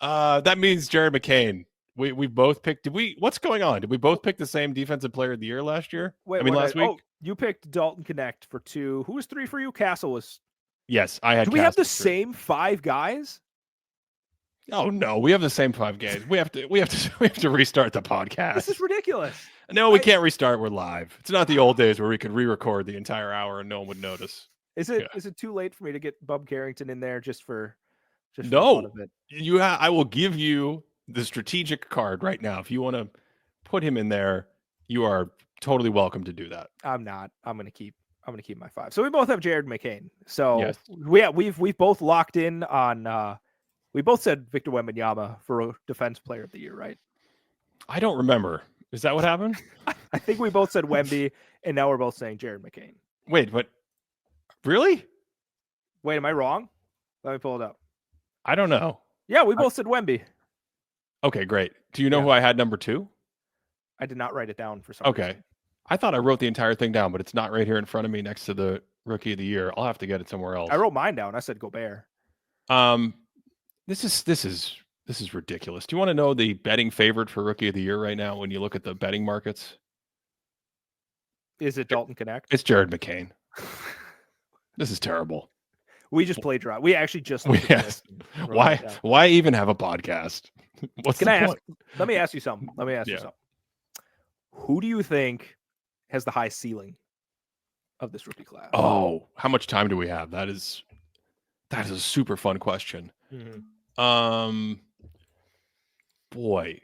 Speaker 1: that means Jared McCain. We both picked. What's going on? Did we both pick the same defensive player of the year last year? Last week. Oh,
Speaker 2: you picked Dalton Connect for 2. Who was 3 for you? Castle was.
Speaker 1: Yes, I had.
Speaker 2: Do we have the same 5 guys?
Speaker 1: Oh no, we have the same 5 games. We have to restart the podcast.
Speaker 2: This is ridiculous.
Speaker 1: No, we can't restart. We're live. It's not the old days where we could re-record the entire hour and no one would notice.
Speaker 2: Is it too late for me to get Bub Carrington in there just for the
Speaker 1: No,
Speaker 2: fun of it?
Speaker 1: I will give you the strategic card right now. If you want to put him in there, you are totally welcome to do that.
Speaker 2: I'm not. I'm gonna keep my 5. So we both have Jared McCain. So
Speaker 1: Yes.
Speaker 2: we've both locked in on. We both said Victor Wembanyama for Defense Player of the Year, right?
Speaker 1: I don't remember. Is that what happened?
Speaker 2: I think we both said Wemby, and now we're both saying Jared McCain.
Speaker 1: Wait, but really?
Speaker 2: Wait, am I wrong? Let me pull it up.
Speaker 1: I don't know.
Speaker 2: Yeah, we both said Wemby.
Speaker 1: Okay, great. Do you know who I had number 2?
Speaker 2: I did not write it down for some reason.
Speaker 1: I thought I wrote the entire thing down, but it's not right here in front of me next to the Rookie of the Year. I'll have to get it somewhere else.
Speaker 2: I wrote mine down. I said Gobert.
Speaker 1: This is ridiculous. Do you want to know the betting favorite for Rookie of the Year right now when you look at the betting markets?
Speaker 2: Is it Dalton Connect?
Speaker 1: It's Jared McCain. This is terrible.
Speaker 2: We just played dry. We actually just
Speaker 1: Why even have a podcast?
Speaker 2: Let me ask you something. Who do you think has the high ceiling of this rookie class?
Speaker 1: Oh, how much time do we have? That is a super fun question.
Speaker 2: Mm-hmm.
Speaker 1: Boy,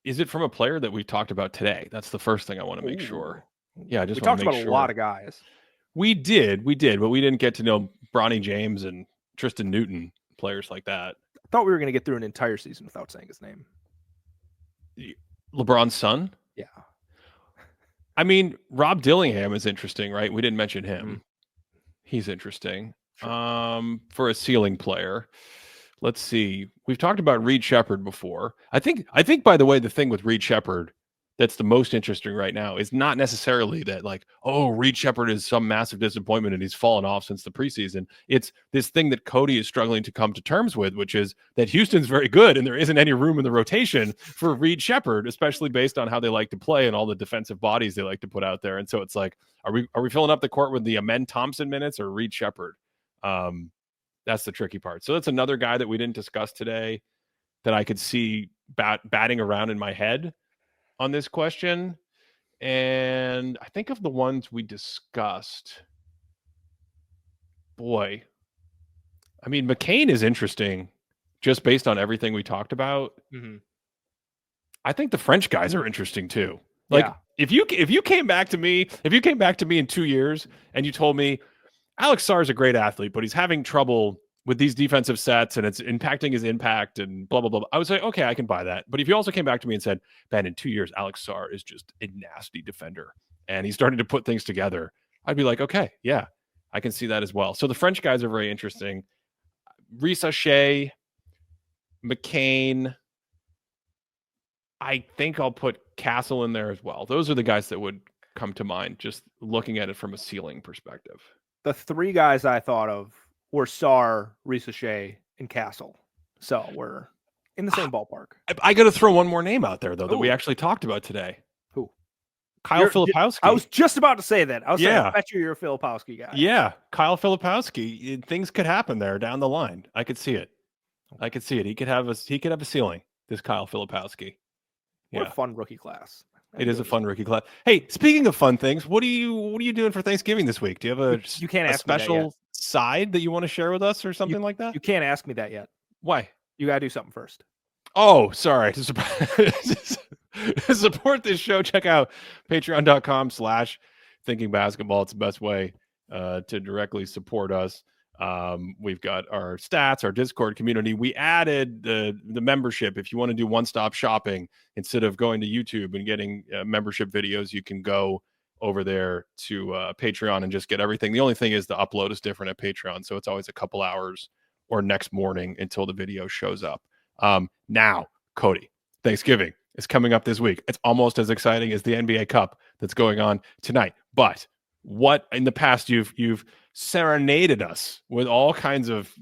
Speaker 1: is it from a player that we've talked about today? That's the first thing I want to make sure. Yeah,
Speaker 2: we talked about a lot of guys.
Speaker 1: We did, but we didn't get to know Bronny James and Tristan Newton, players like that.
Speaker 2: I thought we were going to get through an entire season without saying his name.
Speaker 1: LeBron's son?
Speaker 2: Yeah.
Speaker 1: I mean, Rob Dillingham is interesting, right? We didn't mention him.
Speaker 2: Mm-hmm.
Speaker 1: He's interesting.
Speaker 2: Sure.
Speaker 1: For a ceiling player. Let's see. We've talked about Reed Shepherd before. I think, by the way, the thing with Reed Shepherd that's the most interesting right now is not necessarily that like, oh, Reed Shepherd is some massive disappointment and he's fallen off since the preseason. It's this thing that Cody is struggling to come to terms with, which is that Houston's very good and there isn't any room in the rotation for Reed Shepherd, especially based on how they like to play and all the defensive bodies they like to put out there. And so it's like, are we filling up the court with the Amen Thompson minutes or Reed Shepherd? That's the tricky part. So that's another guy that we didn't discuss today that I could see batting around in my head on this question. And I think of the ones we discussed, boy, I mean, McCain is interesting just based on everything we talked about.
Speaker 2: Mm-hmm.
Speaker 1: I think the French guys are interesting too. Like if you came back to me in 2 years and you told me Alex Sarr is a great athlete, but he's having trouble with these defensive sets and it's impacting his impact and blah, blah, blah, I would say, okay, I can buy that. But if you also came back to me and said, Ben, in 2 years, Alex Sarr is just a nasty defender and he's starting to put things together, I'd be like, okay, yeah, I can see that as well. So the French guys are very interesting. Risacher, McCain, I think I'll put Castle in there as well. Those are the guys that would come to mind, just looking at it from a ceiling perspective.
Speaker 2: The 3 guys I thought of were Sarr, Risacher, and Castle. So we're in the same ballpark.
Speaker 1: I got to throw one more name out there, though, that we actually talked about today.
Speaker 2: Who?
Speaker 1: Kyle Filipowski.
Speaker 2: I was just about to say that. I was saying, I bet you're a Filipowski guy.
Speaker 1: Yeah, Kyle Filipowski. Things could happen there down the line. I could see it. He could have a ceiling, this Kyle Filipowski.
Speaker 2: What a fun rookie class.
Speaker 1: It is a fun rookie class. Hey, speaking of fun things, what are you doing for Thanksgiving this week? Do you have a special side that you want to share with us or something like that?
Speaker 2: You can't ask me that yet.
Speaker 1: Why?
Speaker 2: You got to do something first.
Speaker 1: Oh, sorry. To support this show, check out patreon.com/thinkingbasketball. It's the best way to directly support us. We've got our stats, our Discord community. We added the membership. If you want to do one-stop shopping, instead of going to YouTube and getting membership videos, you can go over there to Patreon and just get everything. The only thing is the upload is different at Patreon. So it's always a couple hours or next morning until the video shows up. Now, Cody, Thanksgiving is coming up this week. It's almost as exciting as the NBA Cup that's going on tonight. But what in the past you've serenaded us with all kinds of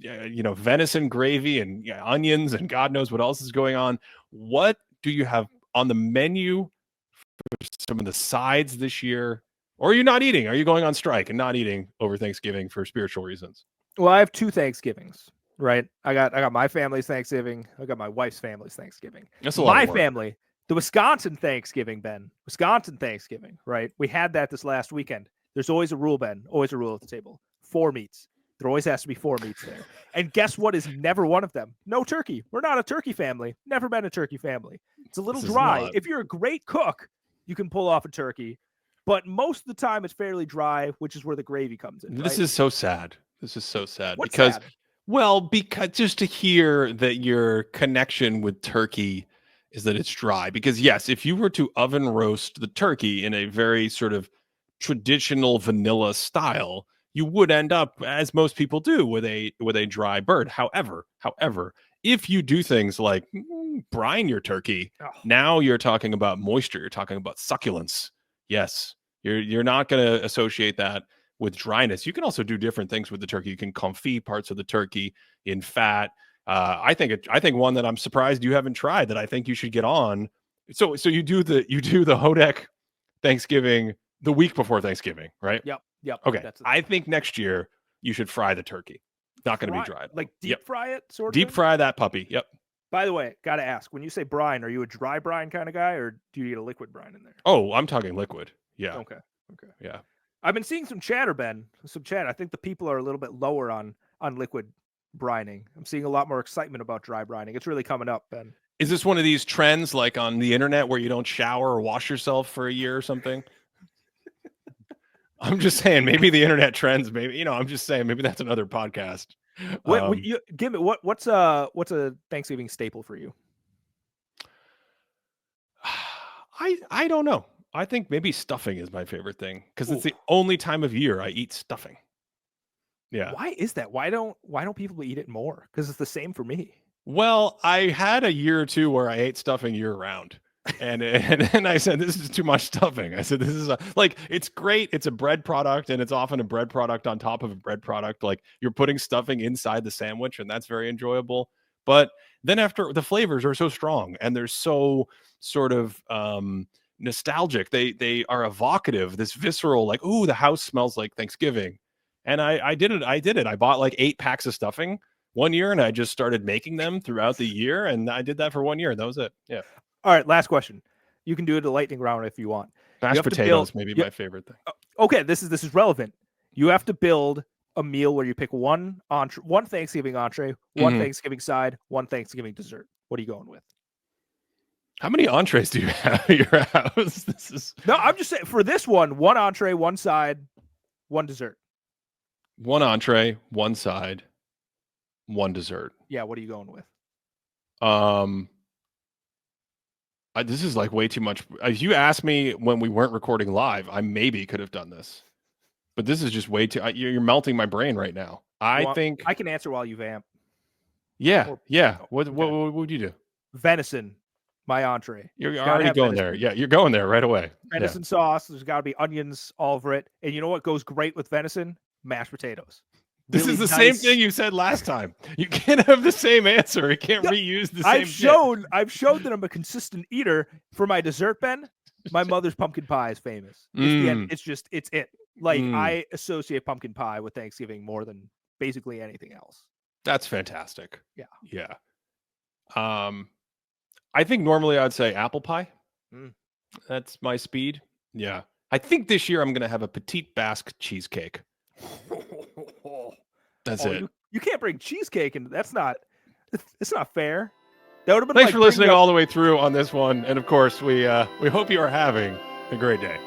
Speaker 1: venison gravy and onions and God knows what else is going on. What do you have on the menu for some of the sides this year? Or are you not eating? Are you going on strike and not eating over Thanksgiving for spiritual reasons?
Speaker 2: Well, I have 2 Thanksgivings. right? I got my family's Thanksgiving. I got my wife's family's Thanksgiving.
Speaker 1: That's a lot
Speaker 2: My
Speaker 1: of work.
Speaker 2: family, the Wisconsin Thanksgiving, Ben. Wisconsin Thanksgiving, right? We had that this last weekend. There's always a rule, Ben. Always a rule at the table. 4 meats. There always has to be 4 meats there. And guess what is never one of them? No turkey. We're not a turkey family. Never been a turkey family. It's a little dry. If you're a great cook, you can pull off a turkey. But most of the time, it's fairly dry, which is where the gravy comes in.
Speaker 1: This is so sad. This is so sad.
Speaker 2: What's
Speaker 1: because
Speaker 2: sad?
Speaker 1: Well, because just to hear that your connection with turkey is that it's dry. Because yes, if you were to oven roast the turkey in a very sort of traditional vanilla style, you would end up, as most people do, with a dry bird. However, if you do things like brine your turkey, now you're talking about moisture. You're talking about succulence. Yes, you're not going to associate that with dryness. You can also do different things with the turkey. You can confit parts of the turkey in fat. I think one that I'm surprised you haven't tried that I think you should get on. So you do the Hodek Thanksgiving the week before Thanksgiving, right?
Speaker 2: Yep.
Speaker 1: Okay. I think next year you should fry the turkey. Not going to be dried.
Speaker 2: Like deep fry it, sort of.
Speaker 1: Deep fry that puppy. Yep.
Speaker 2: By the way, got to ask, when you say brine, are you a dry brine kind of guy, or do you eat a liquid brine in there?
Speaker 1: Oh, I'm talking liquid. Yeah.
Speaker 2: Okay.
Speaker 1: Yeah.
Speaker 2: I've been seeing some chatter, Ben. Some chat. I think the people are a little bit lower on liquid brining. I'm seeing a lot more excitement about dry brining. It's really coming up, Ben.
Speaker 1: Is this one of these trends like on the internet where you don't shower or wash yourself for a year or something? I'm just saying, maybe the internet trends, maybe, I'm just saying, maybe that's another podcast.
Speaker 2: Give me what's a Thanksgiving staple for you?
Speaker 1: I don't know. I think maybe stuffing is my favorite thing because it's the only time of year I eat stuffing. Yeah.
Speaker 2: Why is that? Why don't people eat it more? Because it's the same for me.
Speaker 1: Well, I had a year or two where I ate stuffing year round. And I said, this is too much stuffing. I said, this is it's great. It's a bread product, and it's often a bread product on top of a bread product. Like, you're putting stuffing inside the sandwich, and that's very enjoyable. But then after, the flavors are so strong and they're so sort of nostalgic. They are evocative, this visceral, like, ooh, the house smells like Thanksgiving. And I did it. I bought like 8 packs of stuffing one year, and I just started making them throughout the year. And I did that for 1 year. That was it. Yeah.
Speaker 2: All right, last question. You can do it a lightning round if you want.
Speaker 1: Mashed potatoes, maybe my favorite thing.
Speaker 2: Okay, this is relevant. You have to build a meal where you pick one Thanksgiving entree, one Thanksgiving side, one Thanksgiving dessert. What are you going with?
Speaker 1: How many entrees do you have at your house?
Speaker 2: No, I'm just saying, for this one entree, one side, one dessert.
Speaker 1: One entree, one side, one dessert.
Speaker 2: Yeah, what are you going with?
Speaker 1: This is like way too much. If you asked me when we weren't recording live, I maybe could have done this. But this is just way too... You're melting my brain right now. I think...
Speaker 2: I can answer while you vamp.
Speaker 1: Yeah. What would you do?
Speaker 2: Venison, my entree.
Speaker 1: You're already going there. Yeah, you're going there right away.
Speaker 2: Venison sauce. There's got to be onions all over it. And you know what goes great with venison? Mashed potatoes.
Speaker 1: This is the same thing you said last time. You can't have the same answer. You can't reuse the same.
Speaker 2: I've shown that I'm a consistent eater. For my dessert, Ben, my mother's pumpkin pie is famous. It's it. Like, I associate pumpkin pie with Thanksgiving more than basically anything else.
Speaker 1: That's fantastic.
Speaker 2: Yeah.
Speaker 1: I think normally I'd say apple pie. That's my speed. Yeah. I think this year I'm going to have a petite Basque cheesecake. That's it.
Speaker 2: You can't bring cheesecake, and it's not fair. That would have been.
Speaker 1: Thanks for listening all the way through on this one, and of course, we hope you are having a great day.